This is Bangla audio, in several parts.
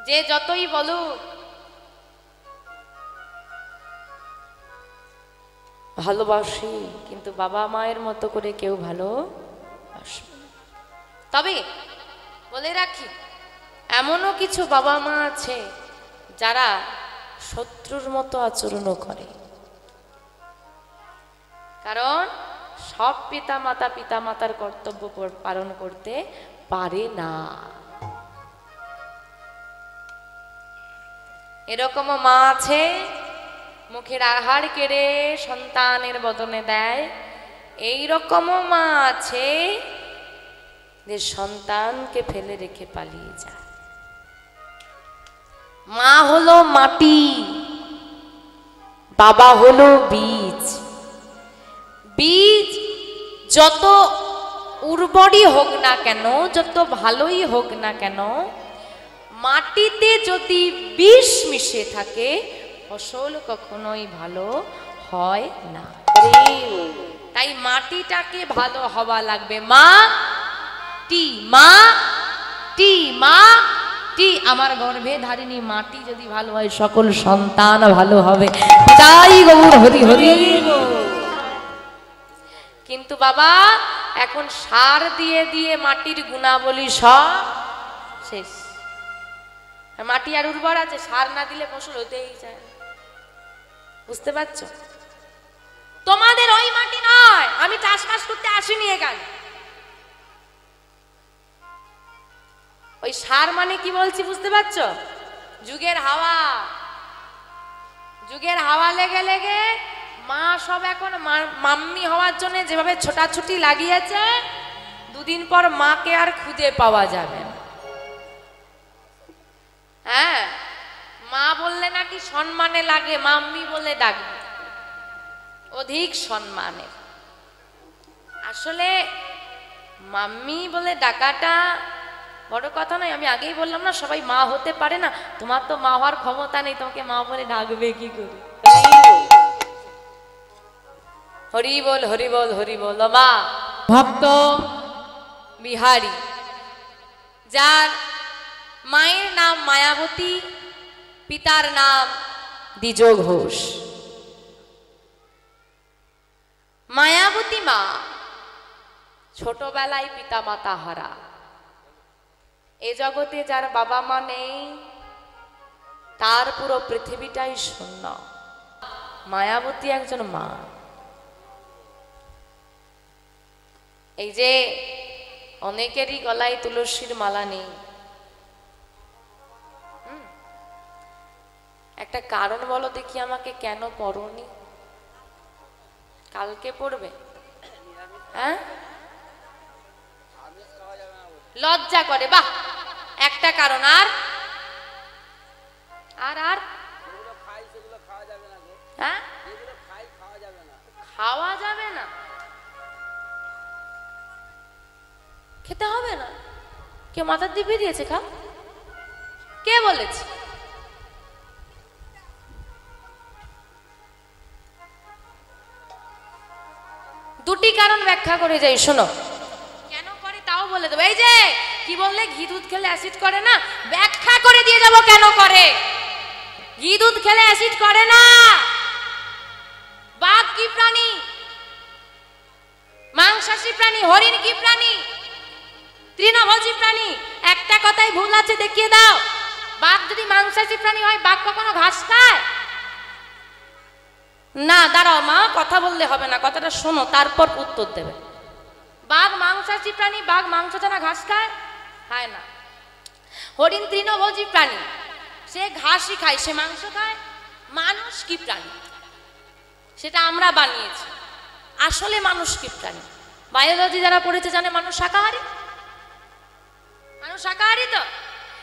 যে যতই বলুক ভালোবাসি, কিন্তু বাবা মায়ের মতো করে কেউ ভালোবাসবে না। তবে বলে রাখি, এমনও কিছু বাবা মা আছে যারা শত্রুর মতো আচরণও করে। কারণ সব পিতা মাতার কর্তব্য পালন করতে পারে না। এরকমও মা আছে মুখের আহার কেড়ে সন্তানের বদনে দেয়। এই রকমও মা আছে যে সন্তানকে ফেলে রেখে পালিয়ে যায়। মা হলো মাটি, বাবা হলো বীজ। বীজ যত উর্বরই হোক না কেন, যত ভালোই হোক না কেন, মাটিতে যদি বিষ মিশে থাকে ফসল কখনোই ভালো হয় না। তাই মাটিটাকে ভালো হওয়া লাগবে। মা টি, মা টি, মা টি। আমার গর্ভে ধারিণী মাটি যদি ভালো হয় সকল সন্তান ভালো হবে। তাই গৌর হরি হরি। কিন্তু বাবা এখন সার দিয়ে দিয়ে মাটির গুণাবলী সব শেষ। মাটি আর উর্বর আছে, সার না দিলে ফসল হতেই চায়। বুঝতে পারছো? তোমাদের ওই মাটি নয়, আমি চাষবাস করতে আসিনি এখানে। ওই সার মানে কি বলছি বুঝতে পারছো? যুগের হাওয়া, যুগের হাওয়া লেগে লেগে মা সব এখন মাম্মি হওয়ার জন্য যেভাবে ছোটাছুটি লাগিয়েছে, দুদিন পর মাকে আর খুঁজে পাওয়া যাবে না। হ্যাঁ, মা বললে নাকি সম্মানে লাগে, মাম্মি বলে ডাকবে, অধিক সম্মানের। আসলে মাম্মি বলে ডাকাটা বড় কথা নয়। আমি আগেই বললাম না, সবাই মা হতে পারে না। তোমার তো মা হওয়ার ক্ষমতা নেই, তোমাকে মা বলে ডাকবে কি করে? হরি বল, হরি বল, হরি বল। মা ভক্ত বিহারী, যার মায়ের নাম মায়াবতী, পিতার নাম দ্বিজ ঘোষ। মায়াবতী মা ছোটবেলায় পিতা মাতা হারা। এ জগতে যার বাবা মা নেই তার পুরো পৃথিবীটাই শূন্য। মায়াবতী একজন মা। এই যে অনেকেরই গলায় তুলসীর মালা নেই, একটা কারণ বলো দেখি আমাকে, কেন পড়োনি? কালকে পড়বে? হ্যাঁ, লজ্জা করে। বাহ, একটা কারণ। আর আর আর হ্যাঁ, খাওয়া যাবে না, খেতে হবে না। কে মাথার দিব্যি দিয়েছে? খা, কে বলেছে? দুটি কারণ ব্যাখ্যা করে যাই, শোনো। কেন করে তাও বলে দেবো। এই যে কি বললে, ঘি দুধ খেলে অ্যাসিড করে না, ব্যাখ্যা করে দিয়ে যাবো কেন করে। ঘি দুধ খেলে অ্যাসিড করে না। বাঘ কি প্রাণী? মাংসাশী প্রাণী। হরিণ কি প্রাণী? তৃণভোজী প্রাণী। একটা কথাই ভুল আছে, দেখিয়ে দাও। বাঘ যদি মাংসাশী প্রাণী হয়, বাঘ কখনো ঘাস খায় না? দাঁড়াও মা, কথা বললে হবে না, কথাটা শোনো, তারপর উত্তর দেবে। বাঘ মাংসাশী প্রাণী, বাঘ মাংস ছাড়া ঘাস খায়? খায় না। হরিণ তৃণভোজী প্রাণী, সে ঘাসই খায়, সে মাংস খায়। মানুষ কি প্রাণী? সেটা আমরা বানিয়েছি। আসলে মানুষ কি প্রাণী? বায়োলজি যারা পড়েছে জানে মানুষ শাকাহারী। মানুষ শাকাহারী তো।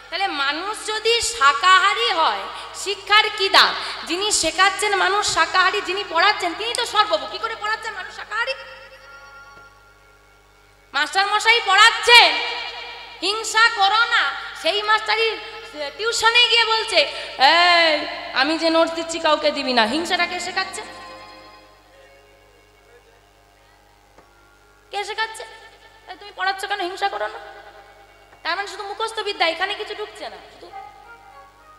তাহলে মানুষ যদি শাকাহারী হয়, শিক্ষার কি দাম? যিনি শেখাচ্ছেন মানুষ শাকাহারী, যিনি পড়াচ্ছেন তিনি তো সর্বভূ। কি করে পড়াচ্ছেন মানুষ শাকাহারী? মাস্টার মশাই পড়াচ্ছেন হিংসা করো না, সেই মাস্টারই টিউশনে গিয়ে বলছে এই আমি যে নোটস দিচ্ছি কাউকে দিবি না। হিংসাটাকে শেখাচ্ছে কে? শেখাচ্ছে। তুমি পড়াচ্ছ কেন হিংসা করো না? তার মানে শুধু মুখস্থ বিদ্যা, এখানে কিছু ঢুকছে না, শুধু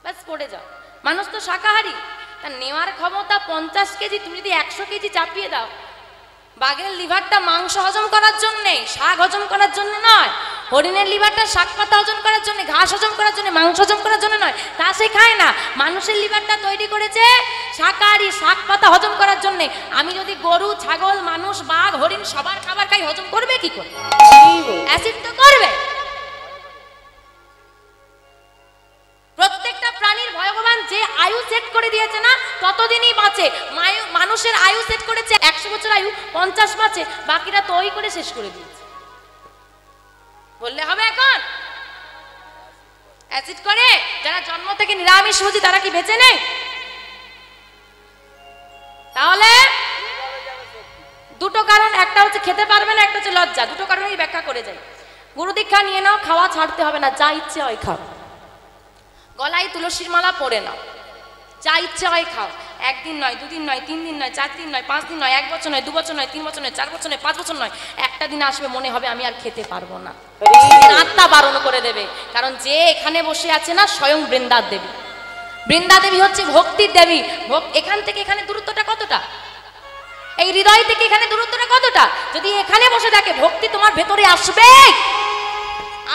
ব্যাস পড়ে যাও। মানুষ তো শাকাহারী, তার নেওয়ার ক্ষমতা 50 কেজি, তুমি যদি 100 কেজি চাপিয়ে দাও। বাঘের লিভারটা মাংস হজম করার জন্যে, শাক হজম করার জন্য নয়। হরিণের লিভারটা শাক পাতা হজম করার জন্য, ঘাস হজম করার জন্য, মাংস হজম করার জন্য নয়, তা সে খায় না। মানুষের লিভারটা তৈরি করেছে শাকাহারী, শাক পাতা হজম করার জন্য। আমি যদি গরু, ছাগল, মানুষ, বাঘ, হরিণ সবার খাবার খাই, হজম করবে কি করে? অ্যাসিড তো করবে। প্রত্যেকটা প্রাণীর ভগবান যে আয়ু সেট করে দিয়েছে না, ততদিনই বাঁচে। মানুষের আয়ু সেট করেছে 100 বছর আয়ু, 50 বাঁচে, বাকিরা তো ওই করে শেষ করে দিয়েছে। বললে হবে এখন? অ্যাসিড করে যারা জন্ম থেকে নিরামিষ ভোজী তারা কি বেঁচে নেই? তাহলে দুটো কারণ, একটা হচ্ছে খেতে পারবে না, একটা হচ্ছে লজ্জা। দুটো কারণেই ব্যাখ্যা করে যাই। গুরু দীক্ষা নিয়ে নাও, খাওয়া ছাড়তে হবে না, যা ইচ্ছে হয় খাও। গলায় তুলসীর মালা পরে নাও, যা ইচ্ছে হয় খাও। 1 দিন নয়, 2 দিন নয়, 3 দিন নয়, 4 দিন নয়, 5 দিন নয়, 1 বছর নয়, 2 বছর নয়, 3 বছর নয়, 4 বছর নয়, 5 বছর নয়, একটা দিন আসবে মনে হবে আমি আর খেতে পারবো না। আত্মা বারণ করে দেবে। কারণ যে এখানে বসে আছে না, স্বয়ং বৃন্দা দেবী। বৃন্দা দেবী হচ্ছে ভক্তির দেবী। এখান থেকে এখানে দূরত্বটা কতটা? এই হৃদয় থেকে এখানে দূরত্বটা কতটা? যদি এখানে বসে থাকে, ভক্তি তোমার ভেতরে আসবে।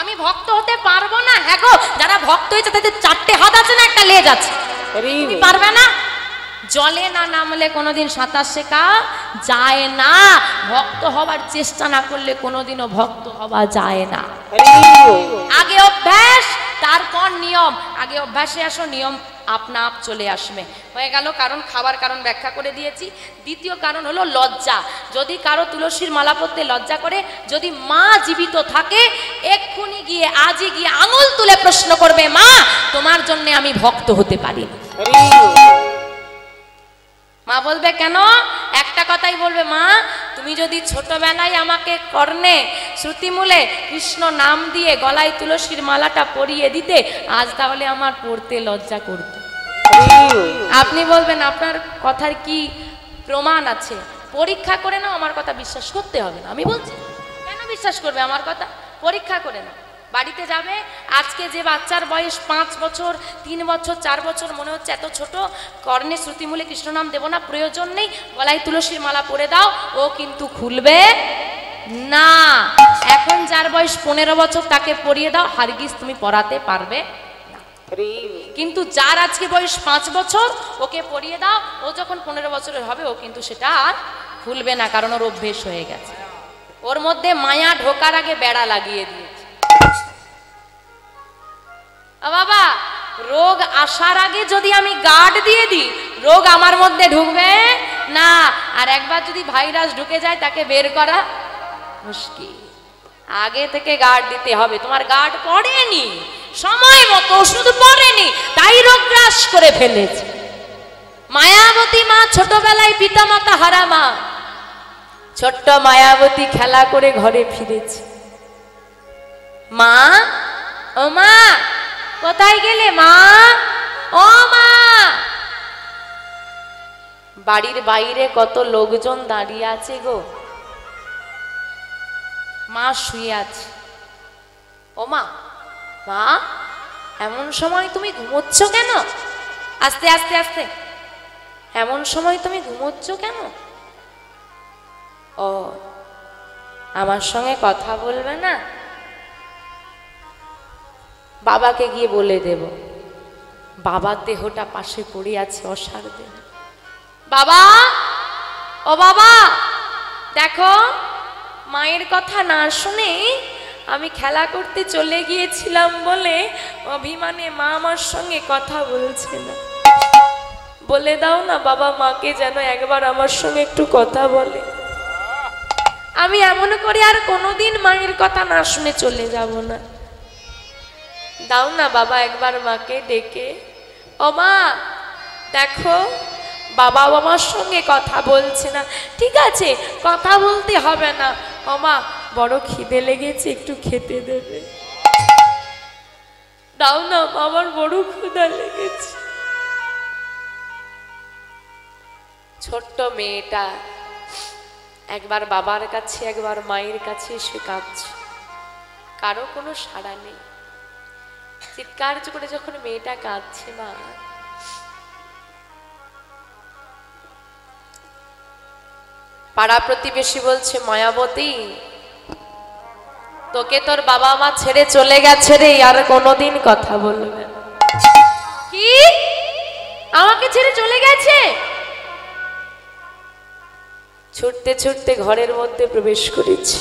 আমি ভক্ত হতে পারবো না? হ্যাঁ গো, যারা ভক্ত হয়েছে তাদের 4টে হাত আছে না, একটা লেজ আছে। তুমি পারবে না? জলে না নামলে কোনোদিন সাঁতার শেখা যায় না। ভক্ত হবার চেষ্টা না করলে কোনোদিনও ভক্ত হওয়া যায় না। আগে অভ্যাস, তারপর নিয়ম। আগে অভ্যাসে আসো, নিয়ম আপনা আপ চলে আসবে। হয়ে গেল কারণ, খাবার কারণ ব্যাখ্যা করে দিয়েছি। দ্বিতীয় কারণ হলো লজ্জা। যদি কারো তুলসীর মালা পরতে লজ্জা করে, যদি মা জীবিত থাকে, এক্ষুনি গিয়ে, আজই গিয়ে আঙুল তুলে প্রশ্ন করবে, মা তোমার জন্য আমি ভক্ত হতে পারি। মা বলবে কেন? একটা কথাই বলবে, মা তুমি যদি ছোটবেলায় আমাকে কর্ণে শ্রুতিমূলে কৃষ্ণ নাম দিয়ে গলায় তুলসীর মালাটা পরিয়ে দিতে, আজ তাহলে আমার পড়তে লজ্জা করত। আপনি বলবেন আপনার কথার কি প্রমাণ আছে? পরীক্ষা করে নাও, আমার কথা বিশ্বাস করতে হবে না। আমি বলছি কেন বিশ্বাস করবে আমার কথা? পরীক্ষা করে নাও। বাড়িতে যাবে, আজকে যে বাচ্চার বয়স 5 বছর, 3 বছর, 4 বছর, মনে হচ্ছে এত ছোট, কর্ণে শ্রুতিমূলে কৃষ্ণ নাম দেবো না, প্রয়োজন নেই, গলায় তুলসীর মালা পরে দাও, ও কিন্তু খুলবে না। এখন যার বয়স 15 বছর তাকে পরিয়ে দাও, হারগিজ তুমি পড়াতে পারবে না। কিন্তু যার আজকে বয়স 5 বছর, ওকে পরিয়ে দাও, ও যখন 15 বছরের হবে, ও কিন্তু সেটা আর খুলবে না, কারণ ওর অভ্যেস হয়ে গেছে। ওর মধ্যে মায়া ঢোকার আগে বেড়া লাগিয়ে দিয়েছে। বাবা, রোগ আসার আগে যদি আমি গার্ড দিয়ে দিই, রোগ আমার মধ্যে ঢুকবে না। আর একবার যদি ভাইরাস ঢুকে যায়, তাকে বের করা মুশকিল। আগে থেকে গার্ড দিতে হবে। তোমার গার্ড পড়েনি সময় মতো, ওষুধ পড়েনি, তাই রোগ গ্রাস করে ফেলেছে। মায়াবতী মা ছোটবেলায় পিতামাতা হারা মা, ছোট্ট মায়াবতী খেলা করে ঘরে ফিরেছে। মা, ও মা কোথায় গেলে মা? ও মা! বাড়ির বাইরে কত লোকজন দাঁড়িয়ে আছে গো। মা শুয়ে আছে। ও মা, মা এমন সময় তুমি ঘুমোচ্ছ কেন? আস্তে আস্তে আস্তে। এমন সময় তুমি ঘুমোচ্ছ কেন? ও, আমার সঙ্গে কথা বলবে না? বাবাকে গিয়ে বলে দেব। বাবার দেহটা পাশে পড়ে আছে, অসার দেহ। বাবা, ও বাবা, দেখো মায়ের কথা না শুনে আমি খেলা করতে চলে গিয়েছিলাম বলে অভিমানে মা আমার সঙ্গে কথা বলছে না। বলে দাও না বাবা মাকে যেন একবার আমার সঙ্গে একটু কথা বলে। আমি এমন করে আর কোনোদিন মায়ের কথা না শুনে চলে যাব না। দাও না বাবা একবার মাকে ডেকে। ও মা, দেখো বাবা আমার সঙ্গে কথা বলছে না। ঠিক আছে, কথা বলতে হবে না। ও মা, বড় খিদে লেগেছে, একটু খেতে দেবে? দাও না, আমার বড় ক্ষুধা লেগেছে। ছোট্ট মেয়েটা একবার বাবার কাছে, একবার মায়ের কাছে এসে কাঁদছে। কারো কোনো সাড়া নেই। চিৎকার করে যখন মেয়েটা কাঁদছে মা, পাড়া প্রতিবেশী বলছে মায়াবতী তোকে তোর বাবা মা ছেড়ে চলে গেছে রে, আর কোনোদিন কথা বলবে না। কি আমাকে ছেড়ে চলে গেছে? ছুটতে ছুটতে ঘরের মধ্যে প্রবেশ করেছি।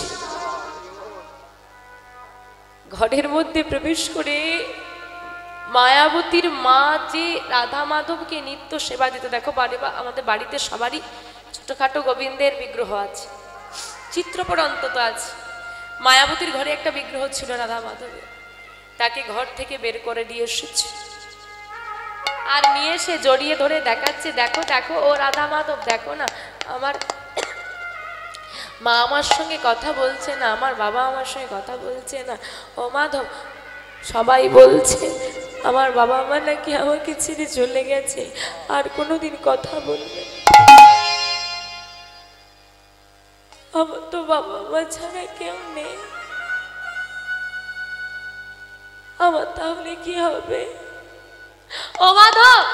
ঘরের মধ্যে প্রবেশ করে মায়াবতীর মা যে রাধা মাধবকে নিত্য সেবা দিত, দেখো আমাদের বাড়িতে সবারই ছোটখাটো গোবিন্দের বিগ্রহ আছে, চিত্রপট অন্তত আছে। মায়াবতীর ঘরে একটা বিগ্রহ ছিল রাধা মাধবের, তাকে ঘর থেকে বের করে নিয়ে এসেছে, আর নিয়ে এসে জড়িয়ে ধরে দেখাচ্ছে, দেখো দেখো ও রাধা মাধব, দেখো না আমার মা আমার সঙ্গে কথা বলছে না, আমার বাবা আমার সঙ্গে কথা বলছে না। ও মাধব, সবাই বলছে আমার বাবা মা নাকি আমাকে ছেড়ে চলে গেছে, আর কোনোদিন কথা বলবে না। আমার তো বাবা মা ছাড়া কেউ নেই, আমার তাহলে কি হবে? ও মাধব,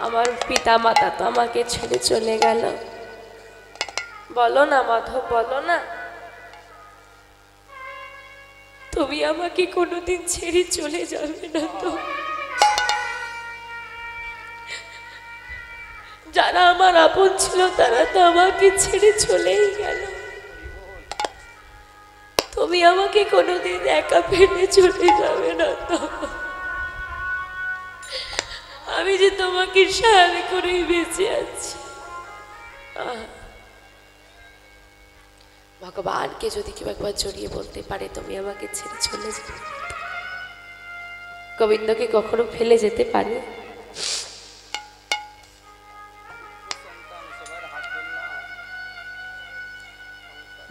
আমার পিতা মাতা তো আমাকে ছেড়ে চলে গেল, বলো না মাধব, বলো না তুমি আমাকে কোনোদিন ছেড়ে চলে যাবে না তো? যারা আমার আপন ছিল তারা তো আমাকে ছেড়ে চলেই গেল, তুমি আমাকে কোনোদিন একা ফেলে চলে যাবে না তো? আমি যে তোমাকে সাহায্য করেই বেঁচে আছি। ভগবানকে যদি কেউ একবার জড়িয়ে বলতে পারে তুমি আমাকে ছেড়ে চলে যাবে, গোবিন্দকে কখনো ফেলে যেতে পারে?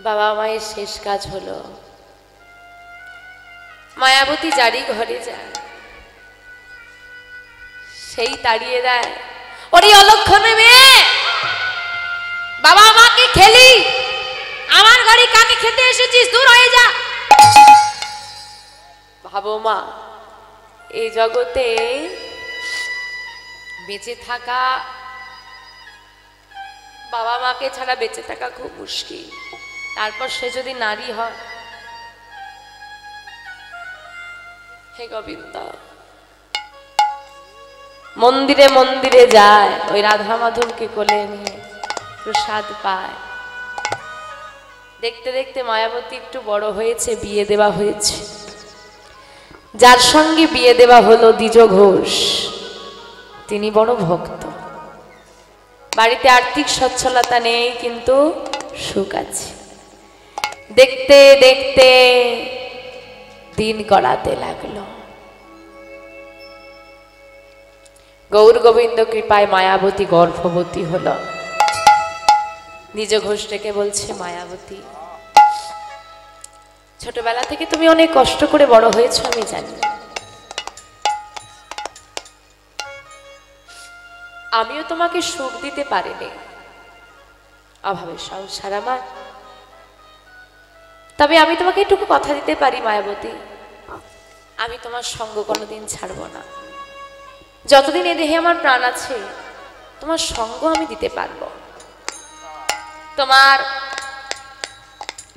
বাবা মায়ের শেষ কাজ হলো মায়াবতী যারই ঘরে যায় সেই তাড়িয়ে দেয়, ওরে অলক্ষণে মেয়ে, বাবা মাকে খেলি, আমার ঘরে কাকে খেতে এসেছিস, দূর হয়ে যা। ভাবো মা, এই জগতে বেঁচে থাকা, বাবা মাকে ছাড়া বেঁচে থাকা খুব মুশকিল, তারপর সে যদি নারী হয়। হে গোবিন্দ, মন্দিরে মন্দিরে যায়, ওই রাধা মাধবকে কোলে নিয়ে প্রসাদ পায়। দেখতে দেখতে মায়াবতী একটু বড় হয়েছে, বিয়ে দেওয়া হয়েছে। যার সঙ্গে বিয়ে দেওয়া হলো দ্বিজ ঘোষ, তিনি বড় ভক্ত। বাড়িতে আর্থিক সচ্ছলতা নেই, কিন্তু সুখ আছে। দেখতে দেখতে দিন গড়াতে লাগলো। গৌর গোবিন্দ কৃপায় মায়াবতী গর্ভবতী হলো। দ্বিজ ঘোষ ডেকে বলছে, মায়াবতী, ছোটবেলা থেকে তুমি অনেক কষ্ট করে বড় হয়েছো আমি জানি, আমিও তোমাকে সুখ দিতে পারিনি, অভাবের সংসার আমার, তবে আমি তোমাকে একটুকু কথা দিতে পারি মায়াবতী, আমি তোমার সঙ্গ কোনোদিন ছাড়ব না। যতদিন এ দেহে আমার প্রাণ আছে তোমার সঙ্গ আমি দিতে পারবো। তোমার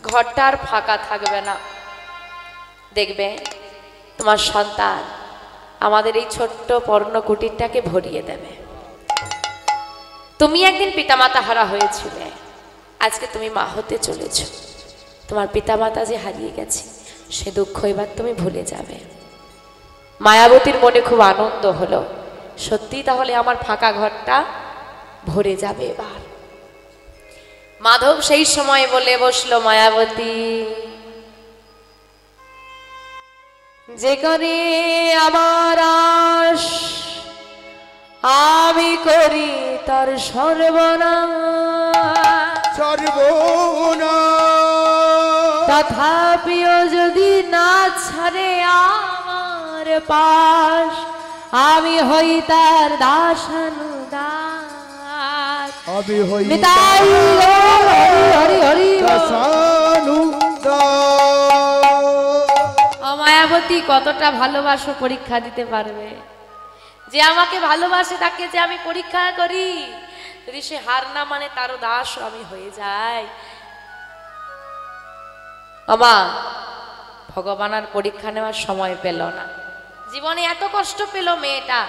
ঘরটা আর ফাঁকা থাকবে না, দেখবে তোমার সন্তান আমাদের এই ছোট্ট পর্ণ কুটিরটাকে ভরিয়ে দেবে। তুমি একদিন পিতামাতা হারা হয়েছিলে, আজকে তুমি মা হতে চলেছ। তোমার পিতামাতা যে হারিয়ে গেছে সে দুঃখ এবার তুমি ভুলে যাবে। মায়াবতীর মনে খুব আনন্দ হলো, সত্যি তাহলে আমার ফাঁকা ঘরটা ভরে যাবে এবার। মাধব সেই সময় বলে বসলো, মায়াবতী, যে করে আমার আশ আমি করি তার সর্বনাশ, তথাপিও যদি না ছাড়ে আমার পাশ, আমি হই তার দাসানুদাস, আমি হই হরি হরি হরি। মায়াবতী কতটা ভালোবাসো পরীক্ষা দিতে পারবে? যে আমাকে ভালোবাসে তাকে যে আমি পরীক্ষা করি, যদি সে হার না মানে তারও দাস আমি হয়ে যাই। আমা ভগবান আর পরীক্ষা নেওয়ার সময় পেল না, জীবনে এত কষ্ট পেল মেয়েটা,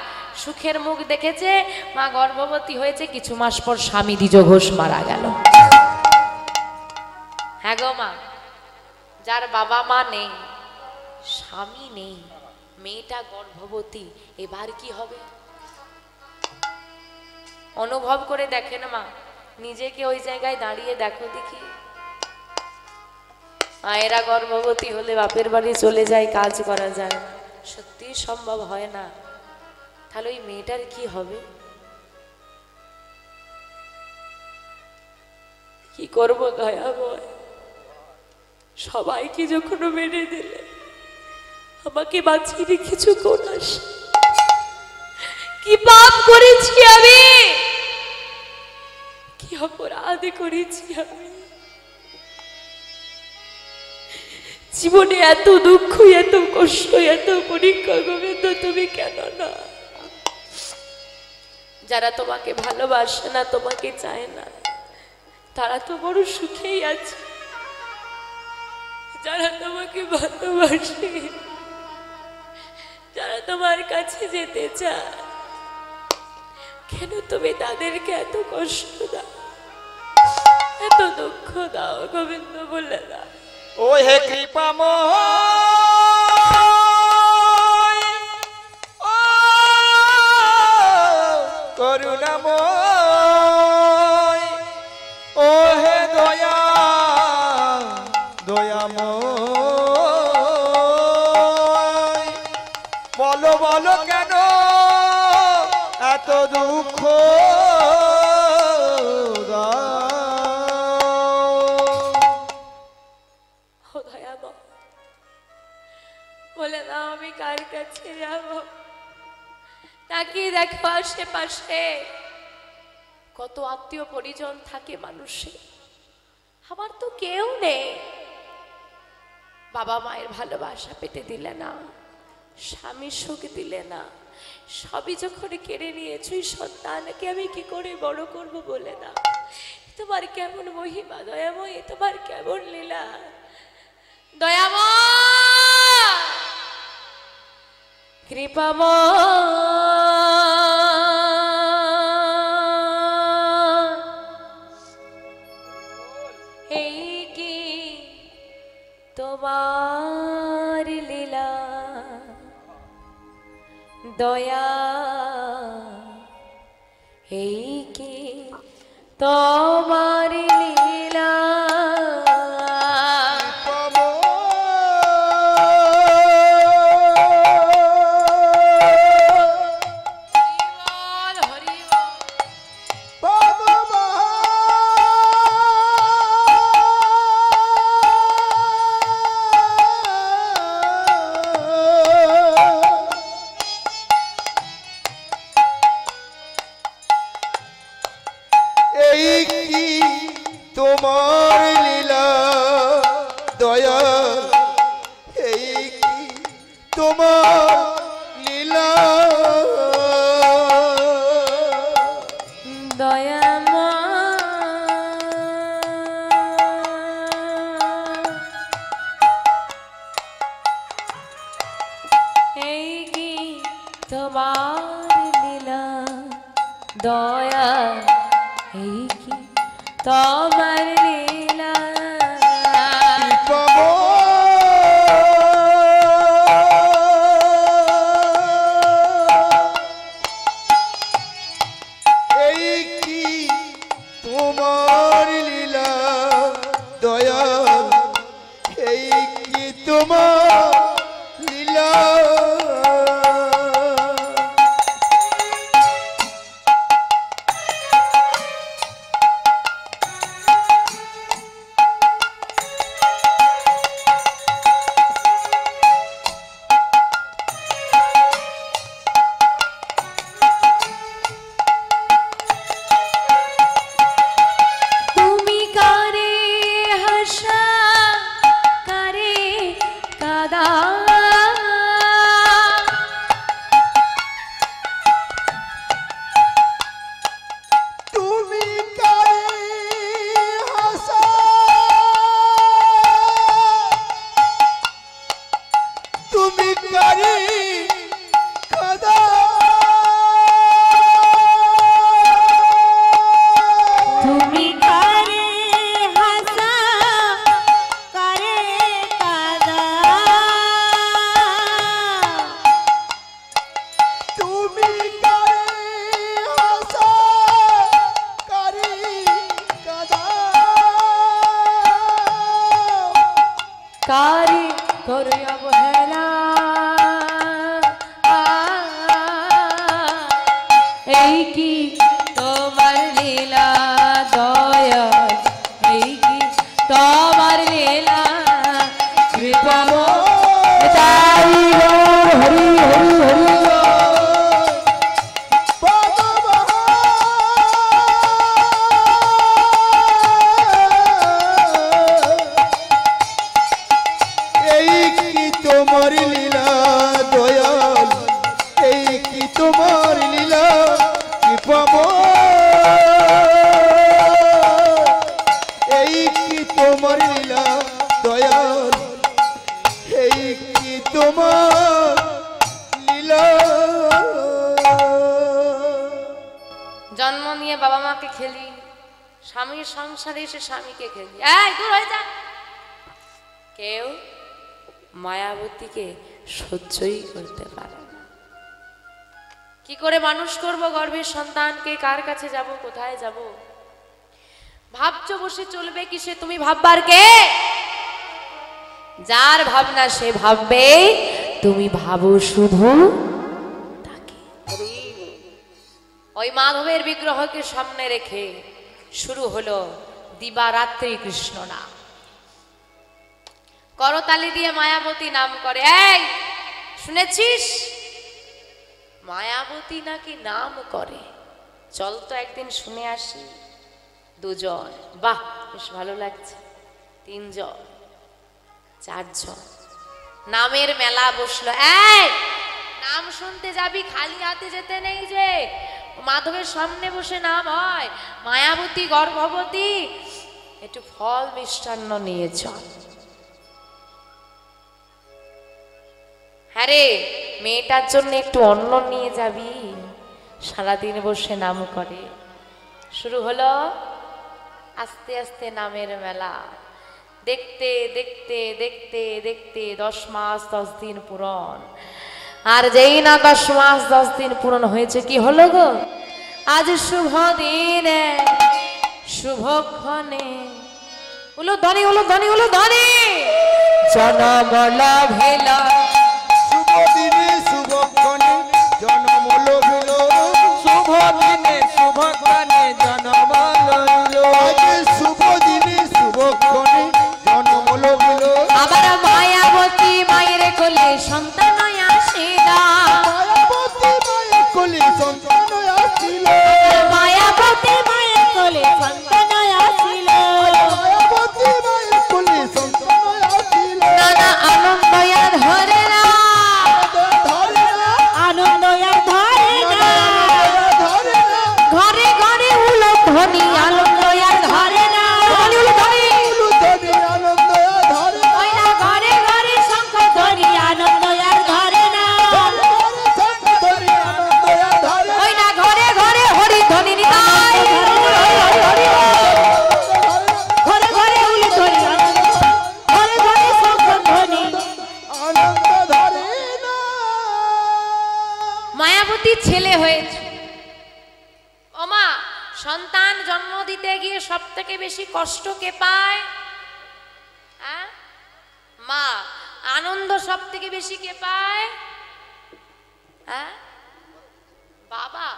সুখের মুখ দেখেছে, মা গর্ভবতী হয়েছে, কিছু মাস পর স্বামী দ্বিজ ঘোষ মারা গেল। হ্যাঁ গো মা, যার বাবা মা নেই, স্বামী নেই, মেয়েটা গর্ভবতী, এবার কি হবে? অনুভব করে দেখেন মা, নিজেকে ওই জায়গায় দাঁড়িয়ে দেখো দেখি। মায়েরা গর্ভবতী হলে বাপের বাড়ি চলে যায়, কাজ করা যায় না, সত্যি সম্ভব হয় না। তাহলে ওই মেয়েটার কি হবে? কি করব দয়াময়? সবাইকে যখন মেরে দিলে, আমাকে বাঁচিয়ে রেখেছো কোন আশা? কি পাপ করেছি আমি, কি অপরাধ করেছি আমি? জীবনে এত দুঃখ, এত কষ্ট, এত পরীক্ষা, গোবিন্দ তুমি কেন না? যারা তোমাকে ভালোবাসে না, তোমাকে চায় না, তারা তো বড় সুখেই আছে। যারা তোমাকে ভালোবাসে, যারা তোমার কাছে যেতে চায়, কেন তুমি তাদেরকে এত কষ্ট দাও, এত দুঃখ দাও গোবিন্দ? বলে দাও। ও হে কৃপাময়, ও করুণাময়, ও হে দয়া দয়াময়, বলো বলো কেন এত দুঃখ বলে দাও আমি কার কাছে যাব? তাকিয়ে দেখো আশেপাশে কত আত্মীয় পরিজন থাকে মানুষের, আমার তো কেউ নেই। বাবা মায়ের ভালোবাসা পেতে দিলে না, স্বামী সুখ দিলে না, সবই যখন কেড়ে নিয়েছো, সন্তানকে আমি কি করে বড় করব? বলে না, তোমার কেমন মহিমা দয়াময়, তোমার কেমন লীলা দয়াময় কৃপাময়। এই কি তোমার লীলা দয়া, এই কি তোমার লীলা। তোমার লীলা দয়া, এই কি তোমার লীলা দয়াময়, এই কি তোমার লীলা দয়া, এই কি তোমার লীলা। এই কি তোমার লীলা দয়া, এই কি তোমার লীলা। এই কি তোমার লীলা দয়াল, এই কি তোমার লীলা কৃপাময়। তাই গৌর হরি হরি হরি। এই কি তোমার লীলা দয়াল, এই কি তোমার লীলা কৃপাময়। এই কি তোমার লীলা দয়াল, এই কি তোমার লীলা। জন্ম নিয়ে বাবা মাকে খেলি, স্বামীর সংসারে এসে স্বামীকে খেলি। এই দূর হয়ে যা। কেউ মায়াবতীকে সহ্যই করতে পারে না। কি করে মানুষ করব গর্ভের সন্তানকে? কার কাছে যাব, কোথায় যাব? ভাবছো বসে চলবে কিসে? তুমি ভাববার কে? যার ভাবনা সে ভাববে, তুমি ভাবো শুধু তাকে। ওই মাধবের বিগ্রহকে সামনে রেখে শুরু হলো দিবারাত্রি কৃষ্ণ নাম। করতালি দিয়ে মায়াবতী নাম করে। এই শুনেছিস মায়াবতী নাকি নাম করে? চল তো একদিন শুনে আসি। দুজন, বাহ বেশ ভালো লাগছে। তিনজন, চারজন, নামের মেলা বসলো। এই নাম শুনতে যাবি, খালি হাতে যেতে নেই যে। মাধবের সামনে বসে নাম হয়। মায়াবতী গর্ভবতী, একটু ফল মিষ্টান্ন নিয়ে চল। হ্যাঁ রে, মেয়েটার জন্য একটু অন্ন নিয়ে যাবি। সারাদিন বসে নাম করে। শুরু হলো আস্তে আস্তে নামের মেলা। দেখতে দেখতে দেখতে দেখতে 10 মাস 10 দিন পূরণ। আর যেই না 10 মাস 10 দিন পূরণ হয়েছে, কি হলো গো? আজ শুভ দিনে শুভক্ষণে উলো ধনী উলো ধনী উলো ধনী জনম লাভেলা। শুভ দিনে শুভক্ষণে জন্ম লভিল, শুভ দিনে শুভক্ষণে জন্ম লইল। আজ শুভ দিনে শুভক্ষণে জন্ম লভিল। আবার মায়াবতী মায়ের কোলে সন্তান আসিলা। মায়াবতী মায়ের কোলে সন্তান আসিল। মায়াবতী মায়ের কোলে সন্তান আসিল। মায়াবতী মায়ের কোলে সন্তান আসিল। নানা আনন্দ আর ধরে না, ধরে না, আনন্দ আর ধরে না। ধরে না, ঘরে ঘরে উলো ধ্বনি, আনন্দ আর ধরে না। উলো ধ্বনি, ধরে আনন্দ ধরে না। ওই না ঘরে ঘরে শঙ্খ ধ্বনি, আনন্দ আর ধরে না। ধরে আনন্দ ধরে ওই না ঘরে ঘরে হরি ধ্বনি নিতাই। ঘরে ঘরে উলো ধ্বনি, ঘরে ঘরে শঙ্খ ধ্বনি। আনন্দ ধরে না। মায়াবতী ছেলে হয়েছে। ওমা, সন্তান জন্ম দিতে গিয়ে সব থেকে বেশি কষ্ট কে পায়? হ্যাঁ মা। আনন্দ সব থেকে বেশি কে পায়? হ্যাঁ বাবা।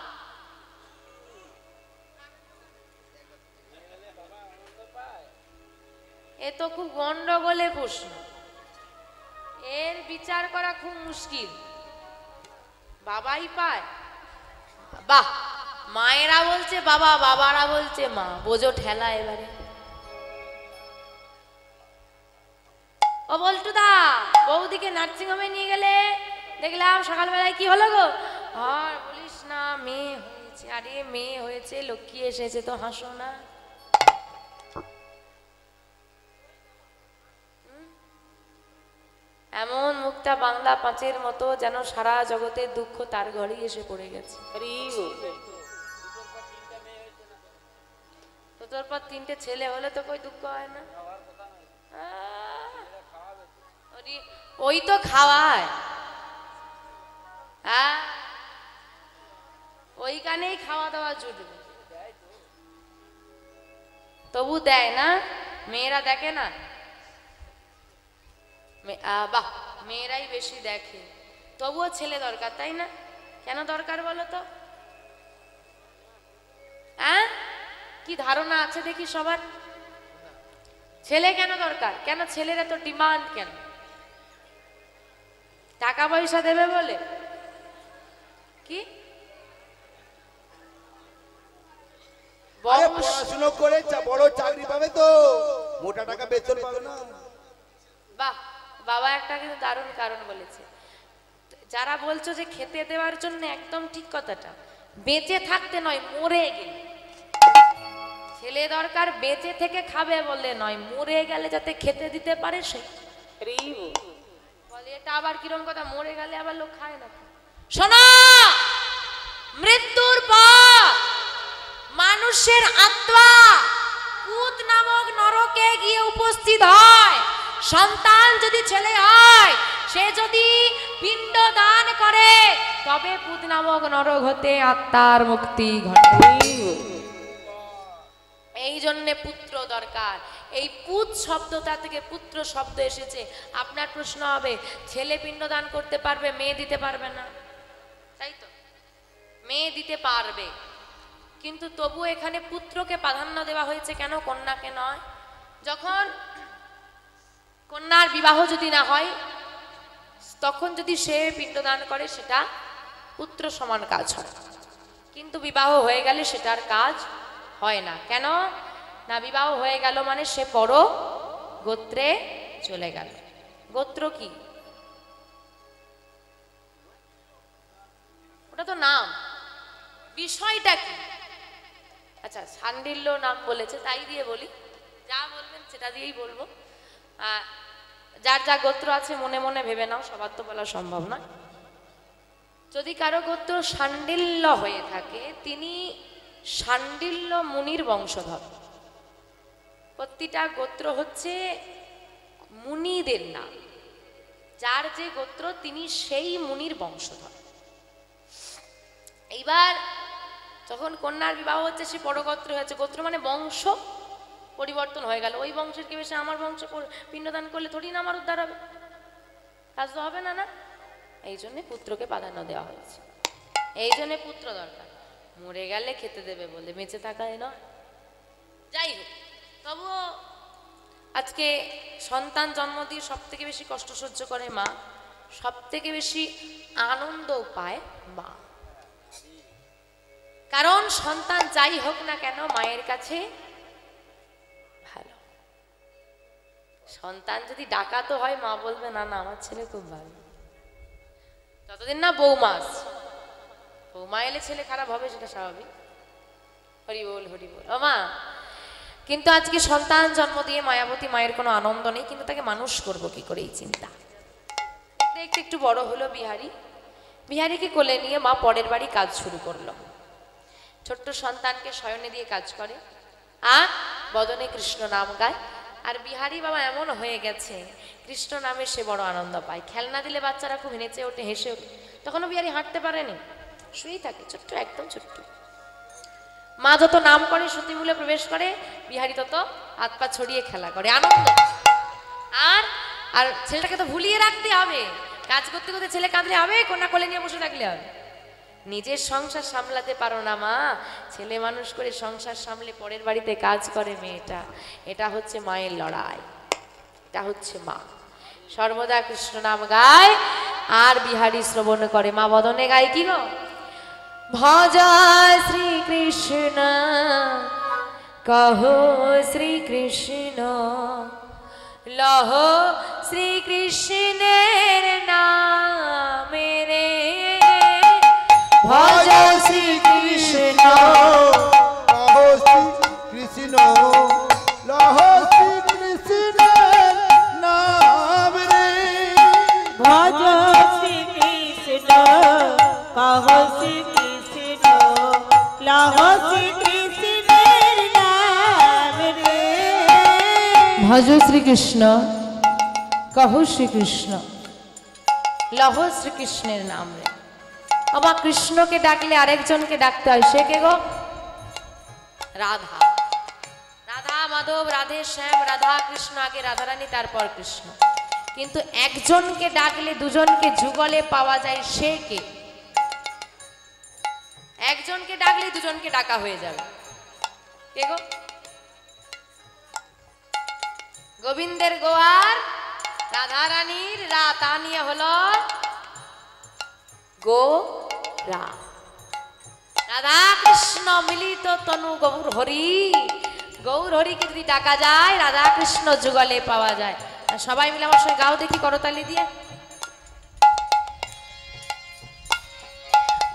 এ তো খুব গন্ডগোলে প্রশ্ন, এর বিচার করা খুব মুশকিল। বাবাই পায়? বাহ, মায়েরা বলছে বাবা, বাবারা বলছে মা। বোঝো ঠেলা এবারে। ও বল্টুদা, বৌদিকে নার্সিং হোমে নিয়ে গেলে দেখলাম সকালবেলায়, কি হলো গো? আর বলিস না, মেয়ে হয়েছে। আরে মেয়ে হয়েছে, লক্ষ্মী এসেছে তো, হাসো না। এমন মুখটা বাংলা পাঁচের মতো, যেন সারা জগতের দুঃখ তার ঘরেই এসে পড়ে গেছে। তো তোর পর 3টে ছেলে হলে তো কই দুঃখ হয় না? ওই তো খাওয়ায়, হ্যাঁ ওইখানেই খাওয়া দাওয়া জুটবে। তবু দেয় না, মেয়েরা দেখে না। বাহ, মেয়েরাই বেশি দেখে। তবুও ছেলে দরকার, তাই না? কেন দরকার বলো তো? হ্যাঁ, কি ধারণা আছে দেখি সবার? ছেলে কেন দরকার? কেন ছেলের এত ডিমান্ড কেন? টাকা পয়সা দেবে বলে? কি পড়াশুনো করে বড় চাকরি পাবে তো, মোটা টাকা বেতন পাবে না। বাহ, বাবা একটা কিন্তু দারুণ কারণ বলেছে। যারা বলছো যে খেতে দেওয়ার জন্য, একদম ঠিক কথাটা। বেঁচে থাকতে নয়, মরে গেলে ছেলে দরকার। বেঁচে থেকে খাবে বলে নয়, মরে গেলে যাতে খেতে দিতে পারে সে। বলে এটা আবার কিরকম কথা? মরে গেলে আবার লোক খায় না। শোনো, মৃত্যুর পর মানুষের আত্মা পুত নামক নরকে গিয়ে উপস্থিত হয়। সন্তান যদি ছেলে হয়, সে যদি পিণ্ড দান করে, তবে পুত নামক নরক হতে আত্মার মুক্তি ঘটে। এই জন্যে পুত্র দরকার। এই পুত শব্দটা থেকে পুত্র শব্দ এসেছে। আপনার প্রশ্ন হবে, ছেলে পিণ্ডদান করতে পারবে, মেয়ে দিতে পারবে না? তাই তো, মেয়ে দিতে পারবে, কিন্তু তবু এখানে পুত্রকে প্রাধান্য দেওয়া হয়েছে। কেন? কন্যাকে নয়। যখন কন্যার বিবাহ যদি না হয়, তখন যদি সে পিণ্ডদান করে, সেটা পুত্র সমান কাজ হয়। কিন্তু বিবাহ হয়ে গেলে সেটার কাজ হয় না। কেন না? বিবাহ হয়ে গেল মানে সে পর গোত্রে চলে গেল। গোত্র কি? ওটা তো নাম। বিষয়টা কি? আচ্ছা, শাণ্ডিল্য নাম বলেছে, তাই দিয়ে বলি। যা বলবেন সেটা দিয়েই বলবো। যার যা গোত্র আছে মনে মনে ভেবে নাও, সবার তো বলা সম্ভব নয়। যদি কারো গোত্র শাণ্ডিল্য হয়ে থাকে, তিনি শাণ্ডিল্য মুনির বংশধর। প্রতিটা গোত্র হচ্ছে মুনিদের নাম। যার যে গোত্র, তিনি সেই মুনির বংশধর। এইবার যখন কন্যার বিবাহ হচ্ছে, সে পরগোত্র হয়েছে। গোত্র মানে বংশ পরিবর্তন হয়ে গেল। ওই বংশের কেউ এসে আমার বংশে পিণ্ডদান করলে থোড়ি না আমার উদ্ধার হবে, কাজ তো হবে না। না, এই জন্যে পুত্রকে প্রাধান্য দেওয়া হয়েছে। এই জন্যে পুত্র দরকার। মরে গেলে খেতে দেবে বলে, বেঁচে থাকায় নয়। যাই হোক, তবুও আজকে সন্তান জন্ম দিয়ে সব থেকে বেশি কষ্ট সহ্য করে মা, সব থেকে বেশি আনন্দ পায় মা। কারণ সন্তান যাই হোক না কেন, মায়ের কাছে ভালো। সন্তান যদি ডাকাতো হয়, মা বলবে না না আমার ছেলে খুব ভালো। যতদিন না বৌমা আসছে, বৌমা এলে ছেলে খারাপ হবে, সেটা স্বাভাবিক। হরি বল, হরি বল। ও মা, কিন্তু আজকে সন্তান জন্ম দিয়ে মায়াবতী মায়ের কোনো আনন্দ নেই, কিন্তু তাকে মানুষ করব কি করে, এই চিন্তা। দেখতে একটু বড় হলো বিহারি। বিহারিকে কোলে নিয়ে মা পরের বাড়ি কাজ শুরু করলো। ছোট্ট সন্তানকে শয়নে দিয়ে কাজ করে, আর বদনে কৃষ্ণ নাম গায়। আর বিহারি বাবা এমন হয়ে গেছে, কৃষ্ণ নামে সে বড় আনন্দ পায়। খেলনা দিলে বাচ্চারা খুব নেচে ওঠে, হেসে ওঠে। তখনও বিহারি হাঁটতে পারেনি, শুয়েই থাকে, ছোট্ট, একদম ছোট্ট। মা যত নাম করে, সতীমূলে প্রবেশ করে, বিহারি তত হাত পা ছড়িয়ে খেলা করে, আনন্দ। আর আর ছেলেটাকে তো ভুলিয়ে রাখতে হবে। কাজ করতে করতে ছেলে কাঁদলে হবে, কন্যা কোলে নিয়ে বসে থাকলে হবে? নিজের সংসার সামলাতে পারো না মা, ছেলে মানুষ করে সংসার সামলে পরের বাড়িতে কাজ করে মেয়েটা। এটা হচ্ছে মায়ের লড়াই, এটা হচ্ছে মা। সর্বদা কৃষ্ণ নাম গায় আর বিহারি শ্রবণ করে। মা বদনে গায় কি গো? ভজ শ্রীকৃষ্ণ কহো শ্রীকৃষ্ণ, লহ শ্রীকৃষ্ণের নামে রে। ভজ শ্রীকৃষ্ণ কহো শ্রীকৃষ্ণ, লহ শ্রীকৃষ্ণের নাম রে। ভজ শ্রীকৃষ্ণ কহো শ্রীকৃষ্ণ, লহ শ্রীকৃষ্ণের নাম রে। ভজ শ্রীকৃষ্ণ কহো শ্রীকৃষ্ণ, লহ শ্রীকৃষ্ণের নাম রে। বাবা, কৃষ্ণকে ডাকলে আরেকজনকে ডাকতে হয়, সে কে গো? রাধা। রাধা মাধব, রাধে শ্যাম, রাধা কৃষ্ণ, আগে রাধারানী, তারপর কৃষ্ণ। কিন্তু একজনকে ডাকলে দুজনকে যুগলে পাওয়া যায়, সে কে? একজনকে ডাকলে দুজনকে ডাকা হয়ে যাবে। কে গো? গোবিন্দের গোয়ার রাধা রানীর রা, তা নিয়ে হলো গো রা। রাধা কৃষ্ণ মিলিত তনু গৌর হরি, গৌর হরিকে যদি ডাকা যায় রাধা কৃষ্ণ যুগলে পাওয়া যায়। আর সবাই মিলে আমার সঙ্গে গাও দেখি, করতালি দিয়ে।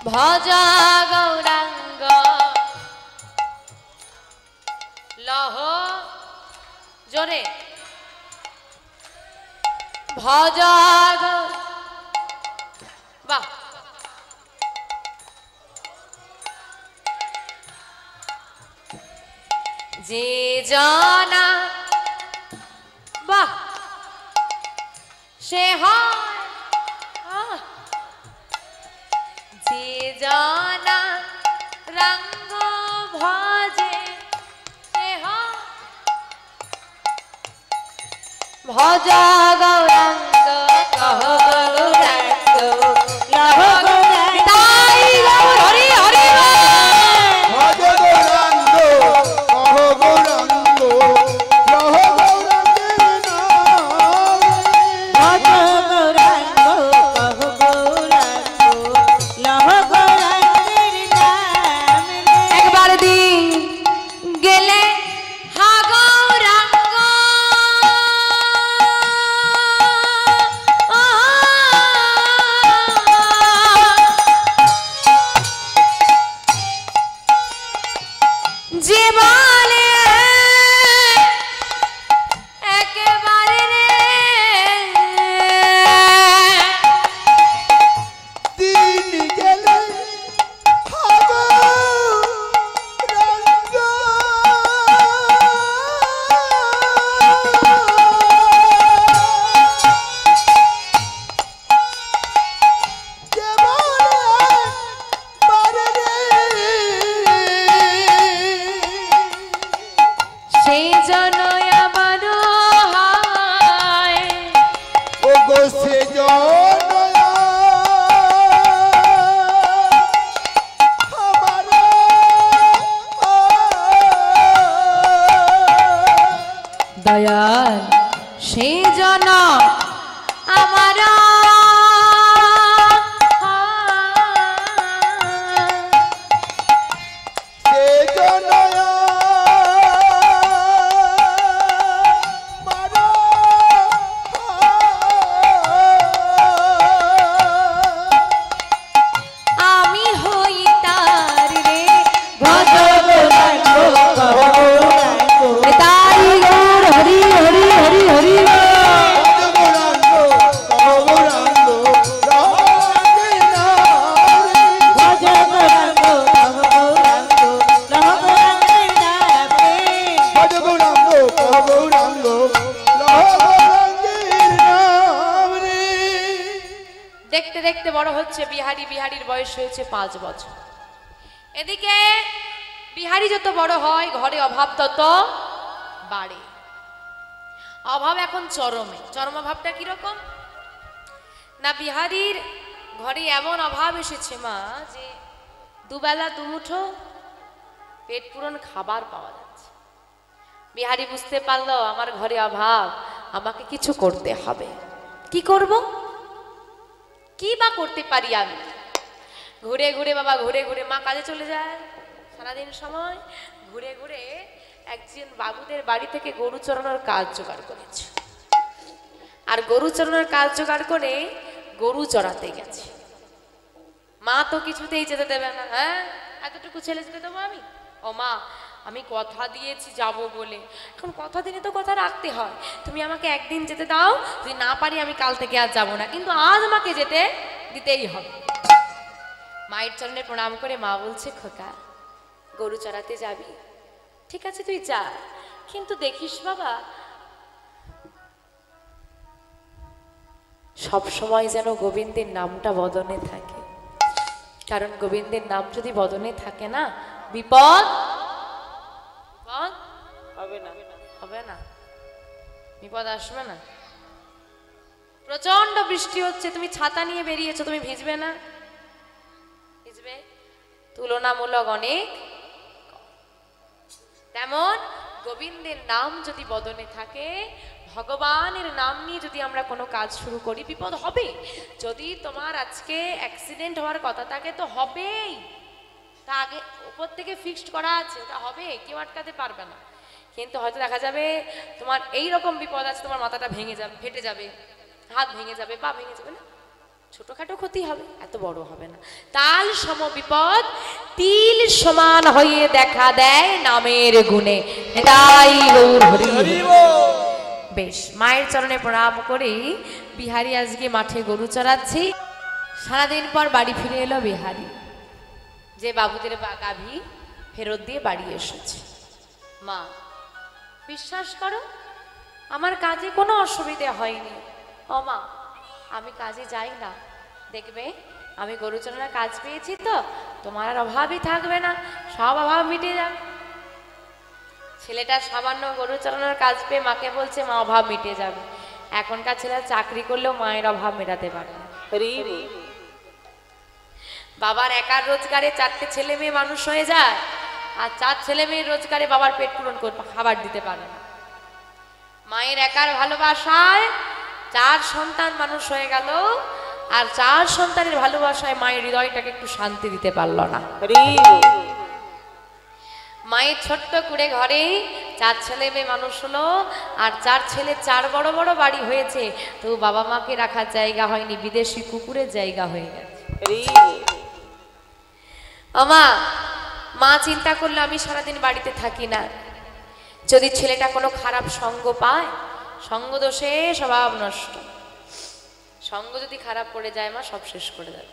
ভজ গৌরাঙ্গ লহ, জোরে ভজ, বাহ, যে জানা, বাহ, সে হয়, যে জানা রঙ্গ ভজে সে হয়। ভজ গৌরাঙ্গ কহ গৌরাঙ্গ লহ গৌরাঙ্গ, তাই গৌর হরি হরি ভজ গৌরাঙ্গ কহ গৌরাঙ্গ লহ গৌরাঙ্গের নাম। ভজ গৌরাঙ্গ কহ গৌরাঙ্গ লহ গৌরাঙ্গের নাম। একবার দিন গেলে হা গৌরাঙ্গ, যে বলে একেবারে রে দিন গেলে হব রঙ্গ, যে বলে বারে রে সেই জন আমার হয়। ও গো সে জনয়া আমার দয়াল সেই জন আমার সে জনয়া মারা আমি হই তার রে। ভজ গৌরাঙ্গ কহ গৌরাঙ্গ তাই গৌর হরি হরি হরি হরি। ভজ গৌরাঙ্গ কহ গৌরাঙ্গ ভজ গৌরাঙ্গ কহ গৌরাঙ্গ লহ গৌরাঙ্গের নাম। দেখতে দেখতে বড় হচ্ছে বিহারি, বিহারির বয়স হয়েছে 5 বছর। এদিকে বিহারি যত বড় হয় ঘরে অভাব তত বাড়ে। অভাব এখন চরমে। চরম অভাবটা কিরকম না, বিহারির ঘরে এমন অভাব এসেছে মা যে দুবেলা দুমুঠো পেট পূরণ খাবার পাওয়া যাচ্ছে। বিহারি বুঝতে পারলো আমার ঘরে অভাব, আমাকে কিছু করতে হবে। কি করব? কি বা করতে পারি আমি? ঘুরে ঘুরে বাবা, ঘুরে ঘুরে মা কাজে চলে যায় সারাদিন সময়। ঘুরে ঘুরে একজন বাবুদের বাড়ি থেকে গরু চড়ানোর কাজ জোগাড় করেছে। আর গরু চড়ানোর কাজ জোগাড় করে গরু চড়াতে গেছে। মা তো কিছুতেই যেতে দেবে না। হ্যাঁ, এতটুকু ছেলে যেতে দেবো আমি? ও মা, আমি কথা দিয়েছি যাব বলে, এখন কথা দিলে তো কথা রাখতে হয়। তুমি আমাকে একদিন যেতে দাও, যদি না পারি আমি কাল থেকে আর যাবো না, কিন্তু আজ আমাকে যেতে দিতেই হবে। মায়ের চরণে প্রণাম করে মা বলছে, খোকা গরু চড়াতে যাবি? ঠিক আছে তুই যা, কিন্তু দেখিস বাবা সব সময় যেন গোবিন্দের নামটা বদনে থাকে। কারণ গোবিন্দের নাম যদি বদনে থাকে না, বিপদ হবে না। হবে না, বিপদ আসবে না। প্রচন্ড বৃষ্টি হচ্ছে, তুমি ছাতা নিয়ে বেরিয়েছো, তুমি ভিজবে না? ভিজবে। তুলনামূলক অনেক। তেমন গোবিন্দের নাম যদি বদনে থাকে, ভগবানের নাম নিয়ে যদি আমরা কোনো কাজ শুরু করি, বিপদ হবে। যদি তোমার আজকে অ্যাক্সিডেন্ট হওয়ার কথা থাকে তো হবেই, তা আগে উপর থেকে ফিক্সড করা আছে, ওটা হবে, কেউ আটকাতে পারবে না। কিন্তু হয়তো দেখা যাবে তোমার এই রকম বিপদ আছে, তোমার মাথাটা ভেঙে যাবে, ফেটে যাবে, হাত ভেঙে যাবে, পা ভেঙে যাবে, না ছোটখাটো ক্ষতি হবে, এত বড় হবে না। তাল সম বিপদ তিল সমান হয়ে দেখা দেয় নামের গুণে। তাই গৌর হরি হরি। বেশ, মায়ের চরণে প্রণাম করি। বিহারি আজকে মাঠে গরু চড়াচ্ছি, সারাদিন পর বাড়ি ফিরে এলো বিহারি, যে বাবুদের গাভী ফেরত দিয়ে বাড়ি এসেছে। মা, বিশ্বাস করো আমার কাজে কোনো অসুবিধে হয়নি। ও মা, আমি কাজে যাই না, দেখবে আমি গরু চড়ানোর কাজ পেয়েছি তো তোমার আর অভাবই থাকবে না, সব অভাব মিটে যাবে। ছেলেটা সামান্য গরু চালানোর কাজ পেয়ে মাকে বলছে মা অভাব মিটে যাবে। এখনকার ছেলেরা চাকরি করলেও মায়ের অভাব মেটাতে পারে না। বাবার একার রোজগারে 4টে ছেলে মেয়ে মানুষ হয়ে যায়, আর 4 ছেলে মেয়ের রোজগারে বাবার পেট পূরণ করতে খাবার দিতে পারে না। মায়ের একার ভালোবাসায় 4 সন্তান মানুষ হয়ে গেল, আর 4 সন্তানের ভালোবাসায় মায়ের হৃদয়টাকে একটু শান্তি দিতে পারল না। মায়ের ছোট্ট কুড়ে ঘরে 4 ছেলে মেয়ে মানুষ হলো, আর 4 ছেলে 4 বড় বড় বাড়ি হয়েছে, তো বাবা মাকে রাখার জায়গা হয়নি, বিদেশি কুকুরের জায়গা হয়ে গেছে। মা চিন্তা করলো আমি সারাদিন বাড়িতে থাকি না, যদি ছেলেটা কোনো খারাপ সঙ্গ পায়, সঙ্গ দোষে স্বভাব নষ্ট, সঙ্গ যদি খারাপ পড়ে যায় মা সব শেষ করে দেবে।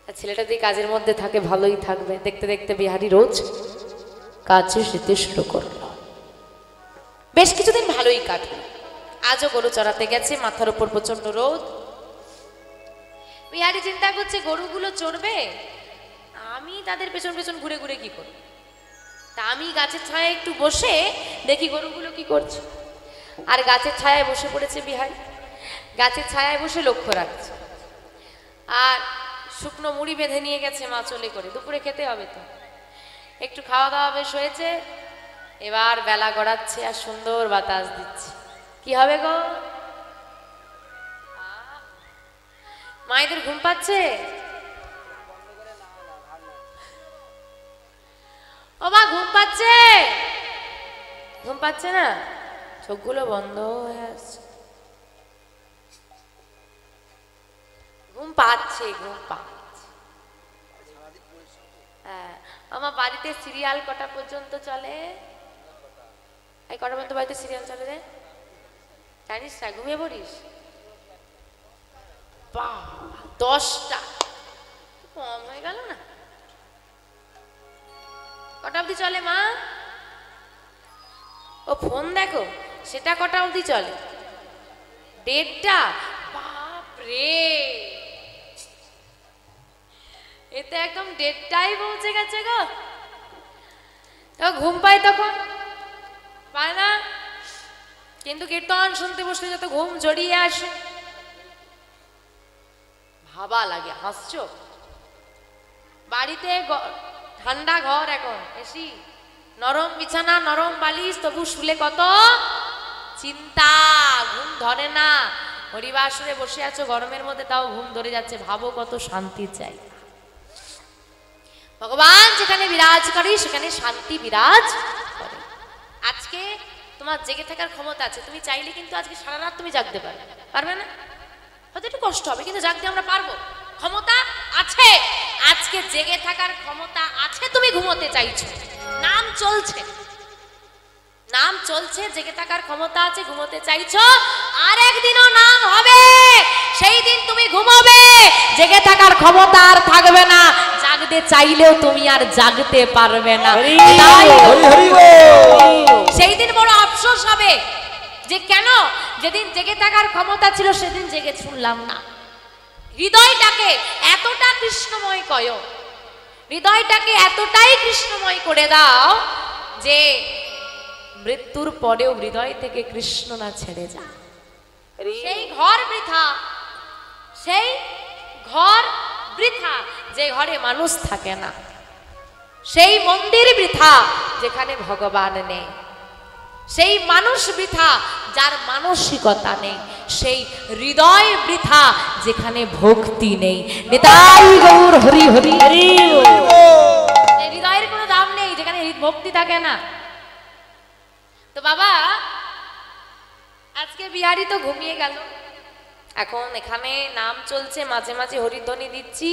আর ছেলেটা যদি কাজের মধ্যে থাকে ভালোই থাকবে। দেখতে দেখতে বিহারি রোজ কাজে যেতে শুরু করলো। বেশ কিছুদিন ভালোই কাটলো। আজও গরু চড়াতে গেছে, মাথার উপর প্রচন্ড রোদ। বিহারি চিন্তা করছে গরুগুলো চড়বে, আমি তাদের পেছন পেছন ঘুরে ঘুরে কি করব। তা আমি গাছের ছায়ায় একটু বসে দেখি গরুগুলো কি করছে। আর গাছের ছায়ায় বসে পড়েছে বিহারি, গাছের ছায়ায় বসে লক্ষ্য রাখছে। আর শুকনো মুড়ি বেঁধে নিয়ে গেছে মা চলে করে, দুপুরে খেতে হবে তো। একটু খাওয়া দাওয়া বেশ হয়েছে, এবার বেলা গড়াচ্ছে আর সুন্দর বাতাস দিচ্ছে। কি হবে গো, মায়েদের ঘুম পাচ্ছে? ও মা ঘুম পাচ্ছে? ঘুম পাচ্ছে না, চোখগুলো বন্ধ হয়ে আসছে। ঘুম পাচ্ছে, ঘুম পাচ্ছে। হ্যাঁ, আমার বাড়িতে সিরিয়াল কটা পর্যন্ত চলে? এই কটা পর্যন্ত বাড়িতে সিরিয়াল চলে রে? জানিস না, ঘুমিয়ে পড়িস? 10টা, কম হয়ে গেল না? কটা অবধি চলে মা? ও ফোন দেখো, সেটা কটা অবধি চলে? 1:30টা? বাপ রে, এতে একদম 1:30টাই পৌঁছে গেছে গো। তো ঘুম পায় তখন? পায় না, কিন্তু কীর্তন শুনতে বসলে যত ঘুম জড়িয়ে আসে, ভাবা লাগে। হাসছো? বাড়িতে ঠান্ডা ঘর, এখন এসি, নরম বিছানা, নরম বালিশ, তবু শুলে কত চিন্তা, ঘুম ধরে না। হরিবাসরে বসে আছো গরমের মধ্যে, তাও ঘুম ধরে যাচ্ছে। ভাবো কত শান্তি চাই। ভগবান যেখানে বিরাজ করে সেখানে শান্তি বিরাজ করে। আজকে তোমার জেগে থাকার ক্ষমতা আছে, তুমি চাইলে কিন্তু আজকে সারা রাত তুমি জাগতে পারবে না? হয়তো একটু কষ্ট হবে, কিন্তু জাগতে আমরা পারবো, ক্ষমতা আছে। আজকে জেগে থাকার ক্ষমতা আছে, তুমি ঘুমোতে চাইছো, নাম চলছে, নাম চলছে, জেগে থাকার ক্ষমতা আছে, ঘুমোতে চাইছো। আর একদিনও নাম হবে, সেই দিন তুমি ঘুমোবে, জেগে থাকার ক্ষমতা আর থাকবে না, জাগতে চাইলেও তুমি আর জাগতে পারবে না। সেই দিন বড় আফসোস হবে যে কেন যেদিন জেগে থাকার ক্ষমতা ছিল সেদিন জেগে শুনলাম না। হৃদয়টাকে এতটা কৃষ্ণময় কয়ো, হৃদয়টাকে এতটাই কৃষ্ণময় করে দাও যে মৃত্যুর পরেও হৃদয় থেকে কৃষ্ণ না ছেড়ে যায়। সেই ঘর বৃথা, সেই ঘর বৃথা যে ঘরে মানুষ থাকে না। সেই মন্দির বৃথা যেখানে ভগবান নেই, সেই মানুষ বৃথা যার মানসিকতা নেই, সেই হৃদয় বৃথা যেখানে ভক্তি নেই। নিতাই গৌর হরি হরি হরি। হৃদয়ের কোনো দাম নেই যেখানে ভক্তি থাকে না। তো বাবা আজকে বিহারি তো ঘুমিয়ে গেল, এখন এখানে নাম চলছে, মাঝে মাঝে হরিধ্বনি দিচ্ছি,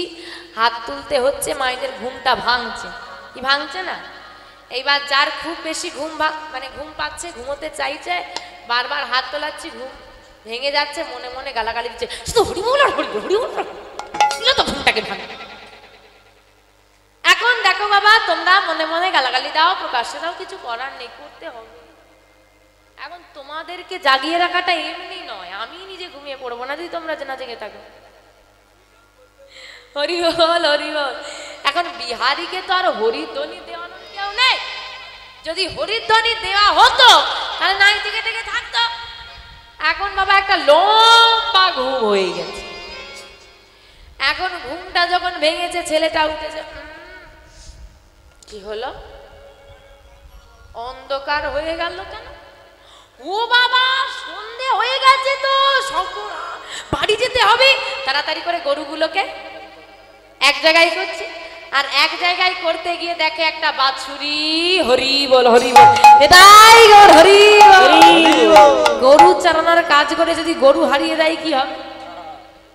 হাত তুলতে হচ্ছে, মায়েদের ঘুমটা ভাঙছে। কি ভাঙছে না? এইবার যার খুব বেশি ঘুম ঘুম পাচ্ছে, ঘুমোতে চাইছে, বারবার হাত তোলাচ্ছি, ঘুম ভেঙে যাচ্ছে, মনে মনে গালাগালি দিচ্ছে, শুধু হরি বল আর হরি বল, হরি বল তো ঘুমটাকে ভাঙে। এখন দেখো বাবা, তোমরা মনে মনে গালাগালি দাও, প্রকাশ্যে দাও, কিছু করার নেই, করতে হবে। এখন তোমাদেরকে জাগিয়ে রাখাটা এমনি নয়, আমি নিজে ঘুমিয়ে পড়বো না যদি তোমরা না জেগে থাকো। হরি বল হরি বল। এখন বিহারীকে তো আর হরিধ্বনি দেওয়ানোর কেউ নেই। যদি হরিধ্বনি দেওয়া হতো তাহলে নাই থেকে থেকে থাকতো। এখন বাবা একটা লম্বা ঘুম হয়ে গেছে। এখন ঘুমটা যখন ভেঙেছে, ছেলেটা উঠেছে, কি হলো? অন্ধকার হয়ে গেল কেন? ও বাবা, সন্ধে হয়ে গেছে তো, বাড়ি যেতে হবে। তাড়াতাড়ি করে গরুগুলোকে এক জায়গায় করছে, আর এক জায়গায় করতে গিয়ে দেখে একটা বাছুরি। হরি বল হরি বল, এটাই গৌর হরি বল। গরু চালানোর কাজ করে যদি গরু হারিয়ে দেয় কি হবে?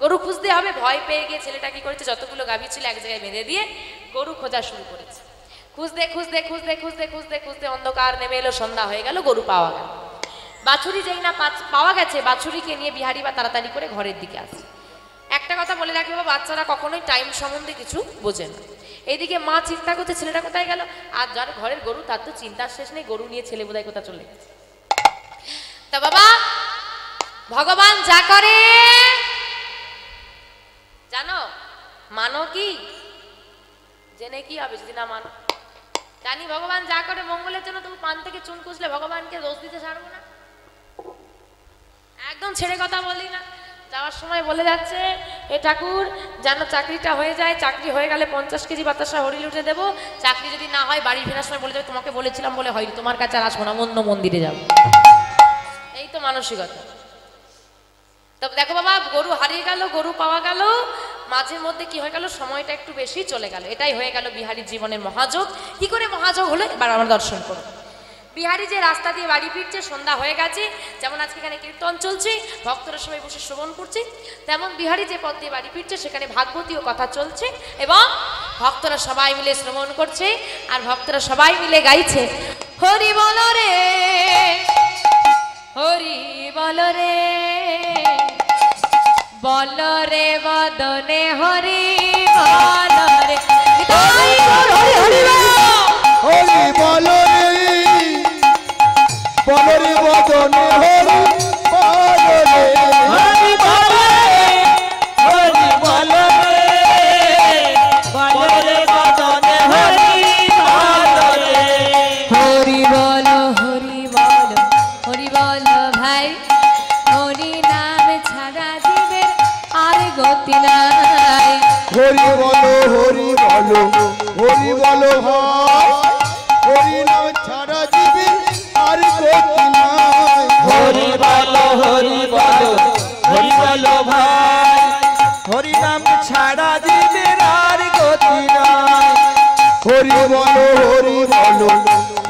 গরু খুঁজতে হবে। ভয় পেয়ে গিয়ে ছেলেটা কি করেছে, যতগুলো গাভী ছিল এক জায়গায় বেঁধে দিয়ে গরু খোঁজা শুরু করেছে। খুঁজতে খুঁজতে খুঁজতে খুঁজতে খুঁজতে খুঁজতে অন্ধকার নেমে এলো, সন্ধ্যা হয়ে গেল, গরু পাওয়া গেল। বাছুরি যেই না পাওয়া গেছে, বাছুরিকে নিয়ে বিহারি বা তাড়াতাড়ি করে ঘরের দিকে আসছে। একটা কথা বলে রাখি বাবা, বাচ্চারা কখনোই টাইম সম্বন্ধে কিছু বোঝে না। এইদিকে মা চিন্তা করছে ছেলেটা কোথায় গেল, আর যার ঘরের গরু তার তো চিন্তার শেষ নেই, গরু নিয়ে ছেলে বোধহয় কোথায় চলে গেছে। তা বাবা, ভগবান যা করে জানো, মানো কি? জেনে কি হবে যদি না মানো? জানি ভগবান যা করে মঙ্গলের জন্য, তুমি পান থেকে চুন কুচলে ভগবানকে দোষ দিতে ছাড়বো না, একদম ছেড়ে কথা বলি না। যাওয়ার সময় বলে যাচ্ছে, এ ঠাকুর যেন চাকরিটা হয়ে যায়, চাকরি হয়ে গেলে 50 কেজি বাতাসা হরি লুটে দেবো, চাকরি যদি না হয় বাড়ি ফেরার সময় বলে যাবে তোমাকে বলেছিলাম বলে হয়নি, তোমার কাছে আর আসবো না, অন্য মন্দিরে যাবো। এই তো মানসিকতা। তবে দেখো বাবা, গরু হারিয়ে গেল, গরু পাওয়া গেল, মাঝে মধ্যে কি হয়ে গেল, সময়টা একটু বেশি চলে গেল। এটাই হয়ে গেল বিহারীর জীবনের মহাযোগ। কি করে মহাযোগ হলো এবার আমরা দর্শন করব। বিহারী যে রাস্তা দিয়ে বাড়ি ফিরছে, সন্ধ্যা হয়ে গেছে, যেমন আজকে এখানে কীর্তন চলছে, ভক্তরা সবাই বসে শ্রবণ করছে, তেমন বিহারী যে পথ দিয়ে বাড়ি ফিরছে সেখানে ভাগবতীয় কথা চলছে এবং ভক্তরা সবাই মিলে শ্রবণ করছে, আর ভক্তরা সবাই মিলে গাইছে, হরি বল রে হরি বল রে, বল রে বদনে হরি বল রে, হরি বল রে, বল রে বদনে হরি বল রে, হরি বল রে, হরি বল রে, বল রে বদনে হরি বল রে। হরি বল হরি বল হরি বল ভাই, হরি নাম ছাড়া জীবের আর গতি নাই। হরি বলো হরি বলো হরি বলো ভাই, হরি নাম ছাড়া জীবের আর গতি নাই। হরি বল হরি বল হরি বল ভাই, হরি নাম ছাড়া জীবের আর গতি নাই। হরি বলো হরি বলো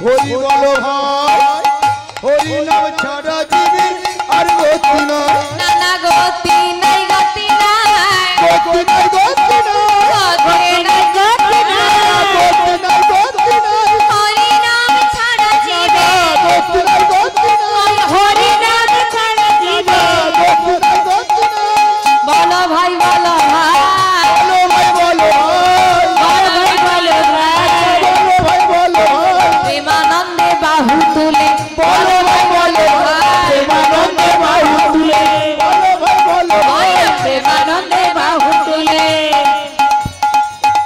হরি বলো ভাই, হরি নাম ছাড়া জীবের আর গতি নাই। নানা গতি নাই গতি নাই, গতি নাই গতি নাই, গতি নাই গতি নাই, গতি নাই গতি নাই, হরি নাম ছাড়া জীবের, গতি নাই গতি নাই, হরি নাম ছাড়া জীবের, গতি নাই গতি নাই। বলো ভাই বলো ভাই, বলো ভাই বলো ভাই, বলো ভাই বলো ভাই, বলো ভাই বলো ভাই, প্রেমানন্দে বাহু তুলে, বলো ভাই বলো ভাই, প্রেমানন্দে বাহু তুলে, বলো ভাই বলো ভাই, প্রেমানন্দে বাহু তুলে,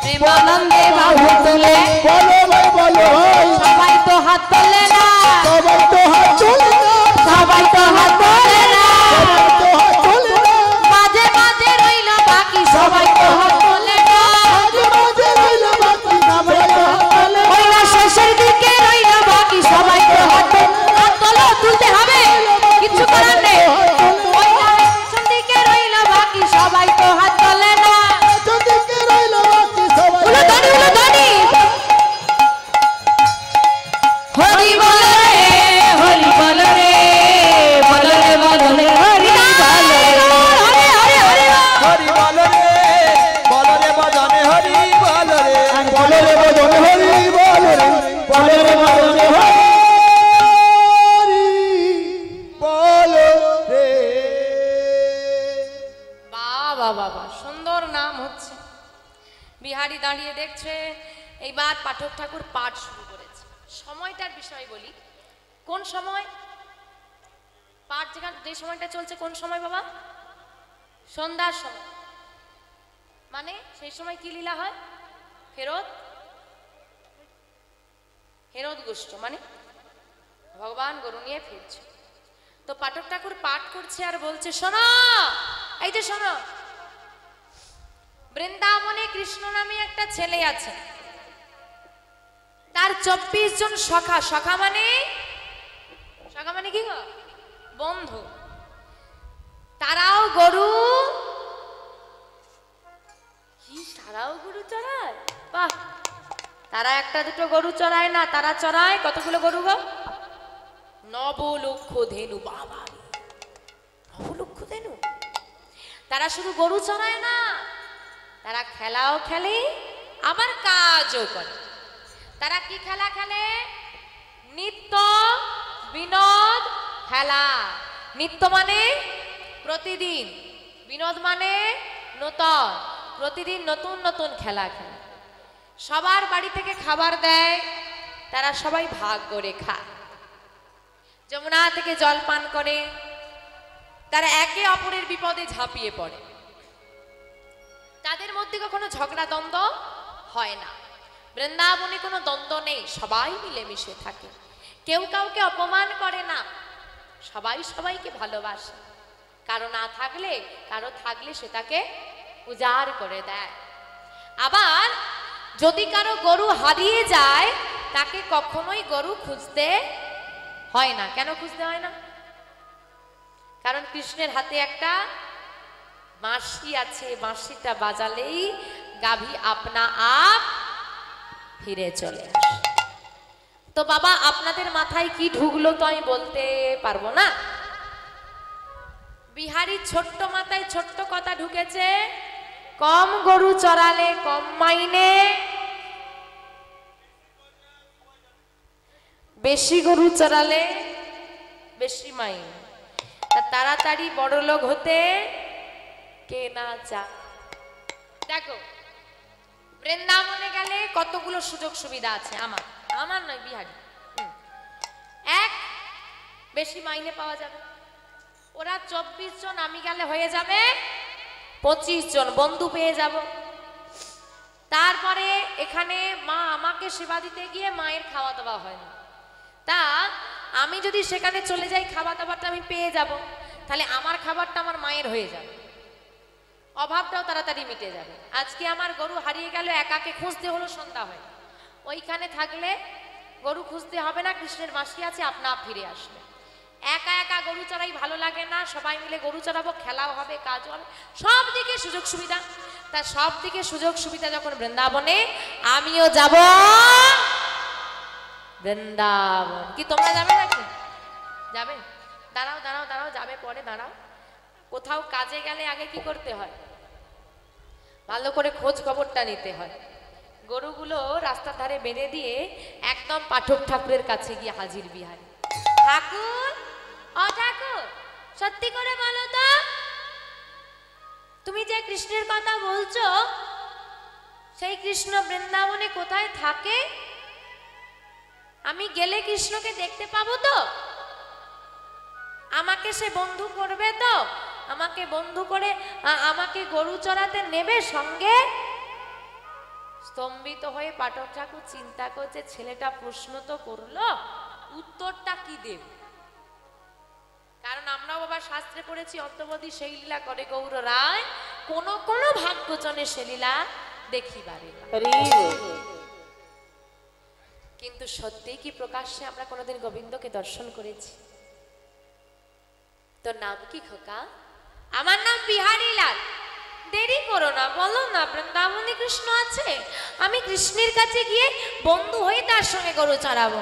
প্রেমানন্দে বাহু তুলে, বলো ভাই বলো ভাই, সবাই তো হাত তোলে না, সবাই তো হাত তোলে না, সবাই তো হাত তোলে না, সবাই তো হাত তোলে না, মাঝে মাঝে রইল বাকি সবাই তো হাত তোলে না, মাঝে মাঝে রইল বাকি, সবাই তো হাত তোলে হরি বল রে বল রে বদন হরি বল রে বল রে বদন হরি বল রে। বাবা বাবা সুন্দর নাম হচ্ছে। বিহারি দাঁড়িয়ে দেখছে, এইবার পাঠক ঠাকুর পাঠ শুরু করেছে। সময়টার বিষয় বলি, কোন সময় পাঠ যে সময়টা চলছে, কোন সময় বাবা? সন্ধ্যার সময়। মানে সেই সময় কি লীলা হয়? হেরোদ গোষ্ঠ, মানে ভগবান গরু নিয়ে ফিরছে। তো পাঠক ঠাকুর পাঠ করছে আর বলছে, শোনো, এই যে শোনো, বৃন্দাবনে কৃষ্ণ নামে একটা ছেলে আছে, তার 24 জন সখা। সখা মানে কি গো? বন্ধু। তারাও গরু, তারাও গরু চড়ায়। বাহ, তারা একটা দুটো গরু চড়ায় না, তারা চড়ায় কতগুলো গরু গো? 9 লক্ষ ধেনু। বাবা, 9 লক্ষ ধেনু। তারা শুধু গরু চড়ায় না, তারা খেলাও খেলে, আবার কাজও করে। তারা কি খেলা খেলে? নিত্য বিনোদ খেলা। নিত্য মানে প্রতিদিন, বিনোদ মানে নতুন, প্রতিদিন নতুন নতুন খেলা খেলে। সবার বাড়ি থেকে খাবার দেয়, তারা সবাই ভাগ করে খায়। যমুনা থেকে জল পান করে, তারা একে অপরের বিপদে ঝাঁপিয়ে পড়ে। তাদের মধ্যে কখনো ঝগড়া দ্বন্দ্ব হয় না। বৃন্দাবনে কোনো দ্বন্দ্ব নেই, সবাই মিলেমিশে থাকে, কেউ কাউকে অপমান করে না, সবাই সবাইকে ভালোবাসে। কারো থাকলে সে তাকে উজাড় করে দেয়। আবার যদি কারো গরু হারিয়ে যায়, তাকে কখনোই গরু খুঁজতে হয় না। কেন খুঁজতে হয় না? কারণ কৃষ্ণের হাতে একটা বাঁশি আছে, বাঁশিটা বাজালেই গাভী আপনা আপ ফিরে চলে আসে। তো বাবা, আপনাদের মাথায় কি ঢুকলো তো আমি বলতে পারবো না। বিহারি ছোট্ট মাথায় ছোট্ট কথা ঢুকেছে, কম গরু চড়ালে কম মাইনে, বেশি গরু চড়ালে বেশি মাইনে। তাড়াতাড়ি বড় লোক হতে কে না চায়? দেখো, বৃন্দাবনে গেলে কতগুলো সুযোগ সুবিধা আছে। আমার নয়, বিহারি। এক, বেশি মাইনে পাওয়া যাবে। ওরা 24 জন, আমি গেলে হয়ে যাবে 25 জন, বন্ধু পেয়ে যাব। তারপরে এখানে মা আমাকে সেবা দিতে গিয়ে মায়ের খাওয়া দাওয়া হয় না, তা আমি যদি সেখানে চলে যাই, খাওয়া দাওয়াটা আমি পেয়ে যাব, তাহলে আমার খাবারটা আমার মায়ের হয়ে যাবে, অভাবটাও তাড়াতাড়ি মিটে যাবে। আজকে আমার গরু হারিয়ে গেল, একাকে খুঁজতে হলো, সন্ধ্যা হয়। ওইখানে থাকলে গরু খুঁজতে হবে না, কৃষ্ণের বাঁশি আছে, আপনা আপ ফিরে আসবে। একা একা গরু চড়াই ভালো লাগে না, সবাই মিলে গরু চড়াবো, খেলাও হবে, কাজও হবে, সব দিকে সুযোগ সুবিধা। তা সব দিকে সুযোগ সুবিধা যখন বৃন্দাবনে, আমিও যাব বৃন্দাবন। কি তোমরা যাবে নাকি? যাবে? দাঁড়াও দাঁড়াও দাঁড়াও, যাবে পরে, দাঁড়াও। কোথাও কাজে গেলে আগে কি করতে হয়? ভালো করে খোঁজ খবরটা নিতে হয়। গরুগুলো রাস্তার ধারে বেঁধে দিয়ে একদম পাঠক ঠাকুরের কাছে গিয়ে হাজির বিহারি। ঠাকুর, ও ঠাকুর, সত্যি করে বলো তো, তুমি যে কৃষ্ণের কথা বলছো, সেই কৃষ্ণ বৃন্দাবনে কোথায় থাকে? আমি গেলে কৃষ্ণকে দেখতে পাবো তো? আমাকে সে বন্ধু করবে তো? আমাকে বন্ধু করে আমাকে গরু চড়াতে নেবে সঙ্গে? স্তম্ভিত হয়ে পাঠক ঠাকুর চিন্তা করছে, ছেলেটা প্রশ্ন তো করলো, উত্তরটা কি দেব? কারণ আমরাও বাবা শাস্ত্রে পড়েছি, অন্তবধি সেই লীলা করে গৌর রায়, কোন কোন ভাগ্যজনে সে লীলা দেখিবারে। কিন্তু সত্যি কি প্রকাশ্যে আমরা কোনোদিন গোবিন্দকে দর্শন করেছি? তোর নাম কি খোকা? আমার নাম বিহারি লাল। দেরি করো না, বলো না, বৃন্দাবনে কৃষ্ণ আছে, আমি কৃষ্ণের কাছে গিয়ে বন্ধু হয়ে তার সঙ্গে গরু চড়াবো।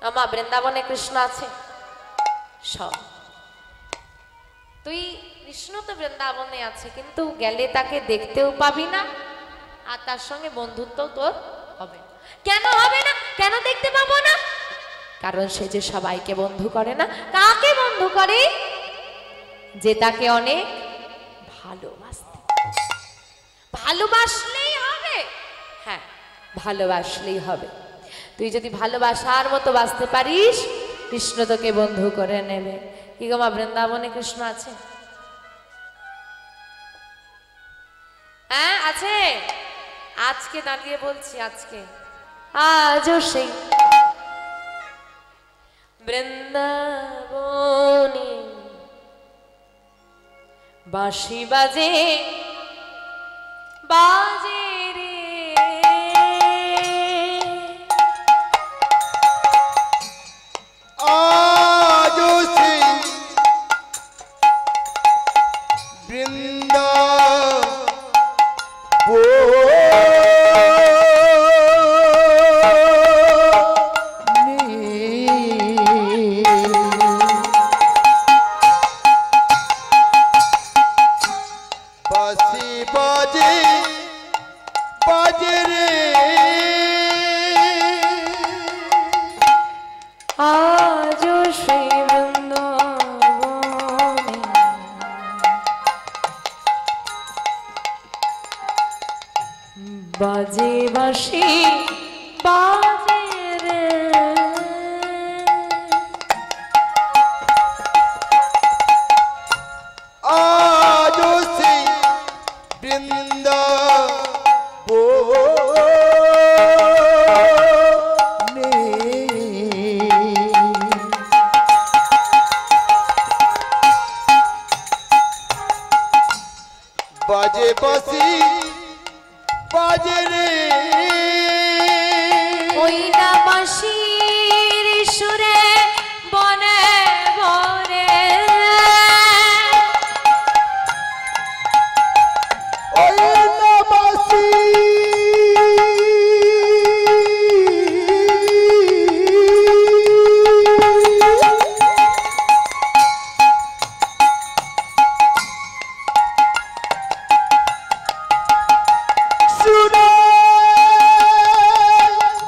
আমা, বৃন্দাবনে কৃষ্ণ আছে সব। তুই কৃষ্ণ তো বৃন্দাবনে আছে, কিন্তু গেলে তাকে দেখতেও পাবি না আর তার সঙ্গে বন্ধুত্বও তোর হবে না। কেন হবে না? কেন দেখতে পাবো না? কারণ সে যে সবাইকে বন্ধু করে না। কাকে বন্ধু করে? যে তাকে অনেক ভালোবাসতে। ভালোবাসলেই হবে। হ্যাঁ, ভালোবাসলেই হবে। তুই যদি ভালোবাসার মতো বাঁচতে পারিস, কৃষ্ণ তোকে বন্ধু করে নেবে। কি গো মা, বৃন্দাবনে কৃষ্ণ আছে? হ্যাঁ আছে। আজকে দাঁড়িয়ে বলছি, আজকে আজও সেই বৃন্দাবনে বাঁশি বাজে বাজে রে, আজও সেই বাঁশি বাজে বাজে রে, আজও সেই বৃন্দাবনে বাজে বাঁশি বাজে রে। আজও সেই বৃন্দাবনে বাজে বাঁশি বাজে রে, ওই না বাঁশির সুরে বনে বনে, ওই না বাঁশি সুরে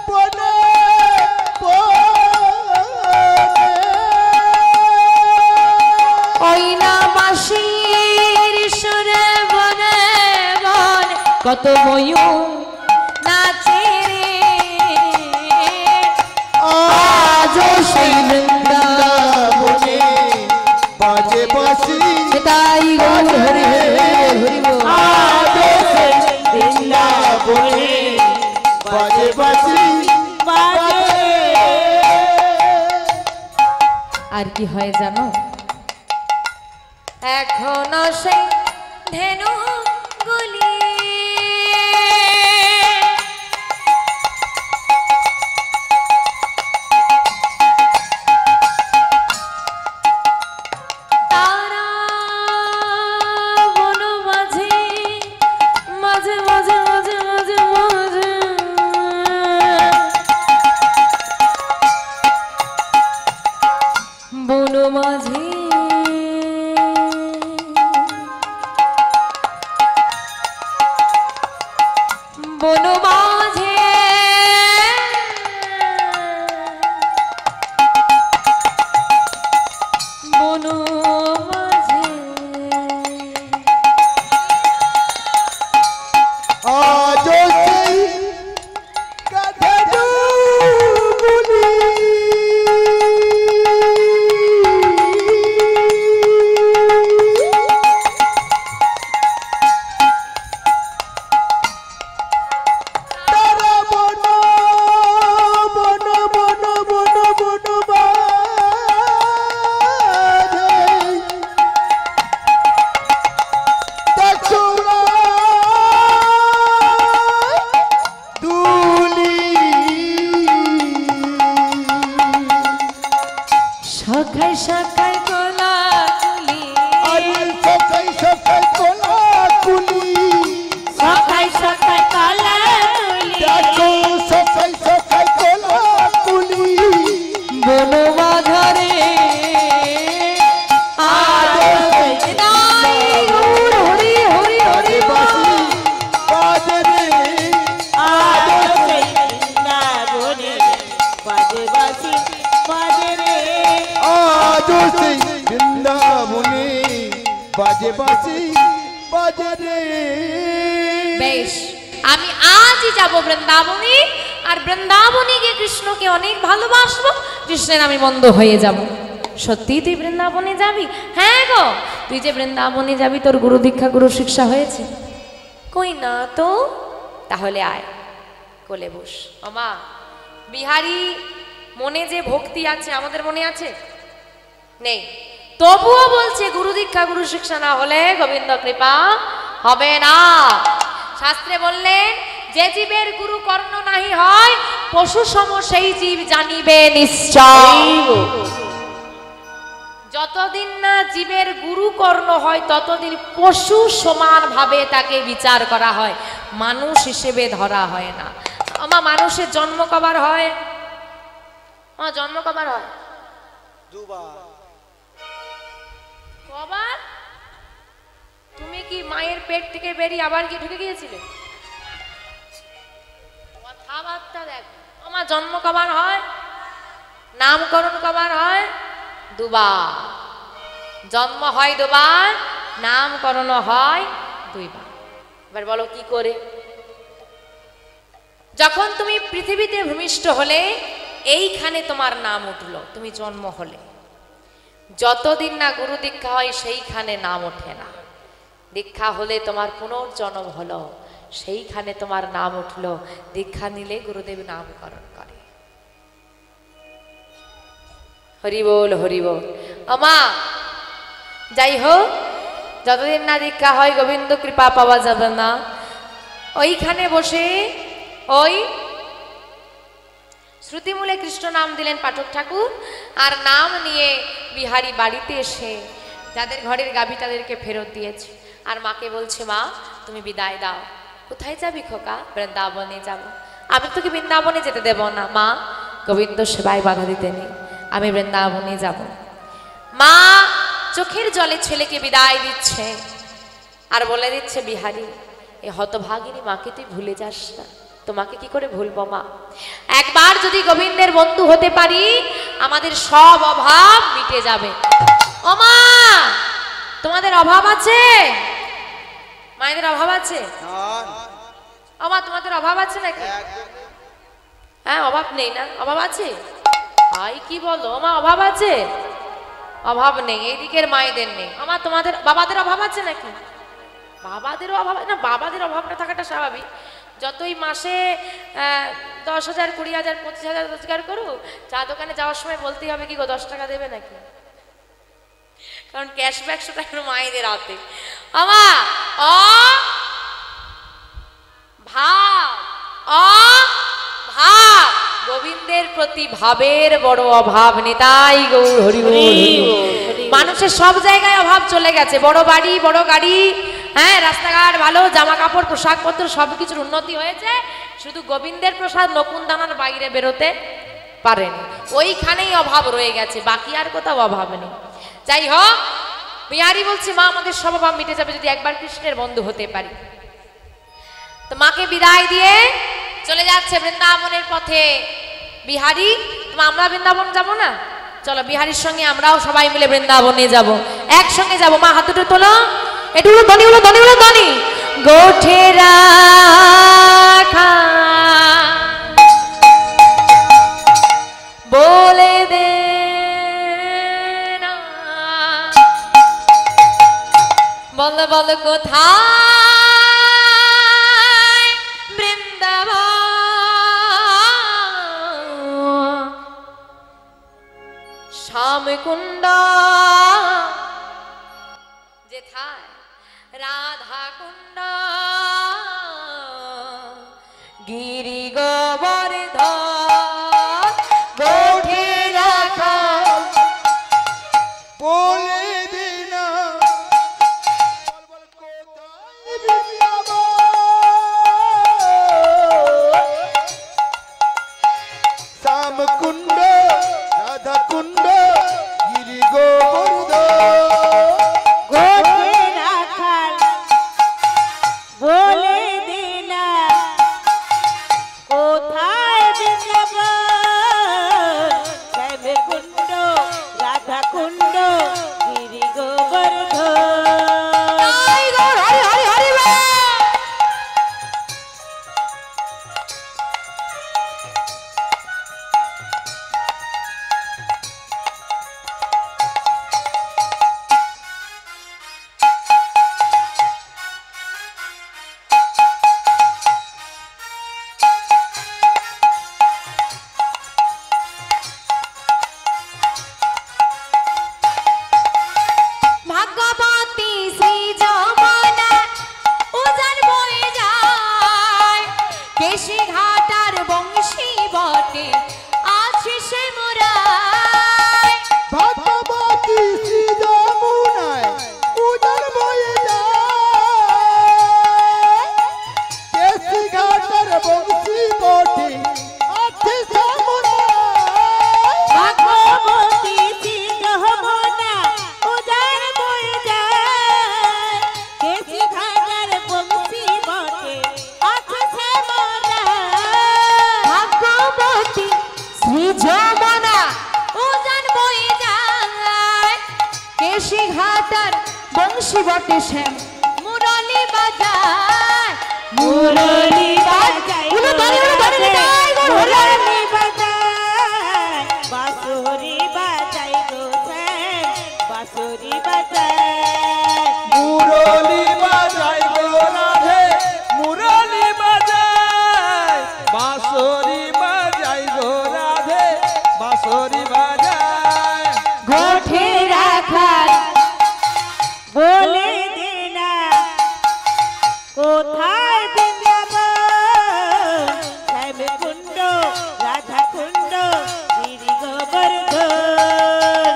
বনে ওই না বাঁশির সুরে বনে বনে কত ময়ূর নাচে রে। আজও সেই বৃন্দাবনে বাজে বাঁশি তাই গৌর হরি হরি বল। আজও সেই বৃন্দাবনে বাজে বাঁশি বাজে। আর কি হয় জানো? এখনো সেই ধেনু গুলি তারা বন মাঝে মাঝে মাঝে মাঝে মাঝে মাঝে বন মাঝে বন মাঝে বন মাঝে আজও সেই গাধা বলি বেশ, আমি আজই যাব বৃন্দাবনে, আর বৃন্দাবনে গিয়ে কৃষ্ণকে অনেক ভালোবাসবো, কৃষ্ণের আমি বন্ধু হয়ে যাব। সত্যি তুই বৃন্দাবনে যাবি? হ্যাঁ গো। তুই যে বৃন্দাবনে যাবি, তোর গুরু দীক্ষা গুরু শিক্ষা হয়েছে? কই না তো। তাহলে আয়, কোলে বস। আমা বিহারী মনে যে ভক্তি আছে, আমাদের মনে আছে? নেই। তবুও বলছে গুরু দীক্ষা গুরু শিক্ষা না হলে গোবিন্দ কৃপা হবে না। শাস্ত্রে বললেন, যে জীবের গুরু কর্ণ নাহি হয়, পশু সম সেই জীব জানিবে নিশ্চয়। যতদিন না জীবের গুরু কর্ণ হয়, ততদিন পশু সমান ভাবে তাকে বিচার করা হয়, মানুষ হিসেবে ধরা হয় না। আমার মানুষের জন্ম কবার হয়? আমার জন্ম কবার হয়? কবার? তুমি কি মায়ের পেট থেকে বেরিয়ে আবার কি ঢুকে গিয়েছিলে? কথাবার্তা দেখো। আমার জন্ম কবার হয়? নামকরণ কবার হয়? দুবার। জন্ম হয় দুবার, নামকরণ হয় দুইবার। এবার বলো কি করে? যখন তুমি পৃথিবীতে ভূমিষ্ঠ হলে, এইখানে তোমার নাম উঠলো, তুমি জন্ম হলে। যতদিন না গুরু দীক্ষা হয়, সেইখানে নাম ওঠে না। দীক্ষা হলে তোমার পুনর্জন্ম হলো, সেইখানে তোমার নাম উঠলো। দীক্ষা নিলে গুরুদেব নামকরণ করে। হরি বল, হরি বল। আমা যাই হোক, যতদিন না দীক্ষা হয় গোবিন্দ কৃপা পাওয়া যাবে না। ওইখানে বসে ওই শ্রুতিমূলে কৃষ্ণ নাম দিলেন পাঠক ঠাকুর, আর নাম নিয়ে বিহারী বাড়িতে এসে যাদের ঘরের গাভী তাদেরকে ফেরত দিয়েছে, আর মাকে বলছে, মা তুমি বিদায় দাও। কোথায় যাবি খোকা? বৃন্দাবনে যাব। আমি তোকে বৃন্দাবনে যেতে দেব না মা, গোবিন্দ সেবায় বাধা দিতে নেই, আমি বৃন্দাবনে যাব। মা চোখের জলে ছেলেকে বিদায় দিচ্ছে, আর বলে দিচ্ছে, বিহারী এ হতভাগিনী মাকে তুই ভুলে যাস না। তোমাকে কি করে ভুলবো মা? একবার যদি গোবিন্দের বন্ধু হতে পারি, আমাদের সব অভাব মিটে যাবে। ও মা, তোমাদের অভাব আছে? মায়েদের অভাব আছে? ও মা, তোমাদের অভাব আছে নাকি? হ্যাঁ, অভাব নেই না? অভাব আছে? ভাই কি বলো মা, অভাব আছে? অভাব নেই, এইদিকের মায়েদের নেই। আমার তোমাদের বাবাদের অভাব আছে নাকি? বাবাদেরও অভাব না? বাবাদের অভাব না থাকাটা স্বাভাবিক। যতই মাসে 10,000, 20,000, 25,000 রোজগার করুক, চা দোকানে যাওয়ার সময় বলতেই হবে, কি গো 10 টাকা দেবে নাকি? কারণ ক্যাশব্যাক সেটা মায়েদের হাতে। আমা ভাব, ভাব, গোবিন্দের প্রতি ভাবের বড় অভাব। নিতাই গৌর হরি বল। মানুষের সব জায়গায় অভাব চলে গেছে, বড় বাড়ি, বড় গাড়ি, হ্যাঁ, রাস্তাঘাট ভালো, জামা কাপড়, পোশাক পত্র সবকিছুর উন্নতি হয়েছে, শুধু গোবিন্দের প্রসাদ নকুন দানার বাইরে বেরোতে পারেনি। ওইখানেই অভাব রয়ে গেছে, বাকি আর কোথাও অভাব নেই। যাই হোক, বিহারী বলছে, মা আমাদের সব অভাব মিটে যাবে যদি একবার কৃষ্ণের বন্ধু হতে পারি। তো মাকে বিদায় দিয়ে চলে যাচ্ছে বৃন্দাবনের পথে বিহারী। আমরা বৃন্দাবন যাব না? চলো বিহারীর সঙ্গে আমরাও সবাই মিলে বৃন্দাবনে যাব, একসঙ্গে যাব। মা হাত দুটো তোলো, একটু ধনী হলো, ধনী হলো, ধনী গোঠে রাখা বলে দে না, বল বল কোথায় বৃন্দাবন, শ্যামকুণ্ড যেথায় রাধা কুণ্ড, গিরি গোবর্ধন গোঠে রাখা বলে দিনা শ্যাম কুণ্ড, রাধা কুণ্ড, গিরি গোবর্ধন বলে দিনা বটে আছে সে মোরায় ভাগবতী শ্রী যমুনায় উদর বয়ে যায় কেসি ঘাটের বংশী বটে আছে সে মোরায় ভাগবতী শ্রী যমুনা উদর বয়ে যায় কেসি ঘাটের বংশী বটে আছে সে মোরায় ভাগ্যবতী শ্রী যমুনা উজান বয়ে যায় কেশি ঘাটার বংশী বটে শ্যাম মুরলি বাজায় মুরলি বাজায় উলো ধরে নিতাই গো মুরলি বাজায় বাঁশুরি বাজায় গো শ্যাম বাঁশুরি বাজায় মুরলি বাজায় গো রাধে মুরলি বাজায় বাঁশরি বাজায় গো রাধে বাঁশরি বাজায় গোঠে রাখার বলে দেনা কোথায় বৃন্দাবন শ্যাম কুণ্ড রাধা কুণ্ড গিরি গোবর্ধন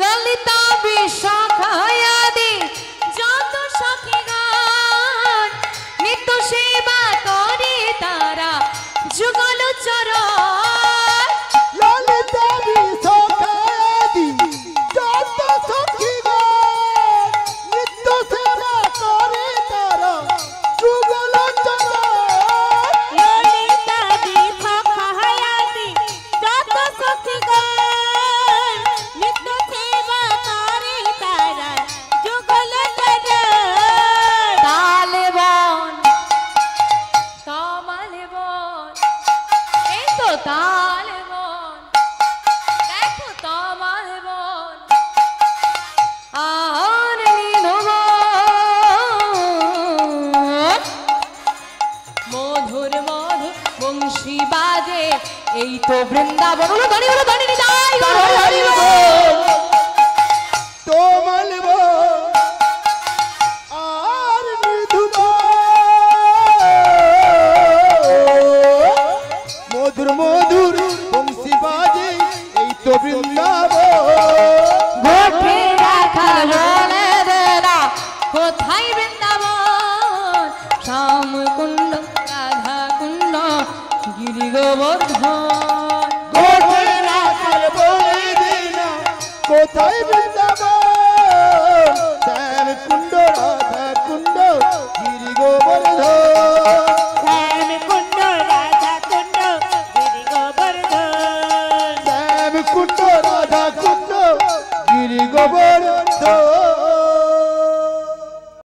ললিতা বিশাখায়াদি যত সখীগণ নিত্য সেবা করে তারা যুগল চরণ ললিতা বিশাখায়াদি যত সখীগণ নিত্য সেবা করে তারা যুগল চরণ ললিতা বিশাখায়াদি যত সখীগণ নিত্য সেবা করে তারা যুগল চরণ তালে বন তামালে বন এই তো তালে বন দেখো তামালে বন আর নীলবন মধুর মধুর বংশী বাজে এই তো বৃন্দাবন উলো ধনি নিতাই গো হরি বল। তোমলব আর মৃদুব মধুর মধুর বংশী বাজে এই তো বৃন্দাবন গোঠে রাখার বলে দেনা কোথায় বৃন্দাবন শ্যাম কুণ্ড রাধা কুণ্ড গিরি গোবর্ধন গোঠে রাখার বলে দেনা কোথায় বৃন্দাবন শ্যাম কুণ্ড রাধা কুণ্ড গিরি গোবর্ধন শ্যাম কুণ্ড রাধা কুণ্ড গিরি গোবর্ধন শ্যাম কুণ্ড রাধা কুণ্ড গিরি গোবর্ধন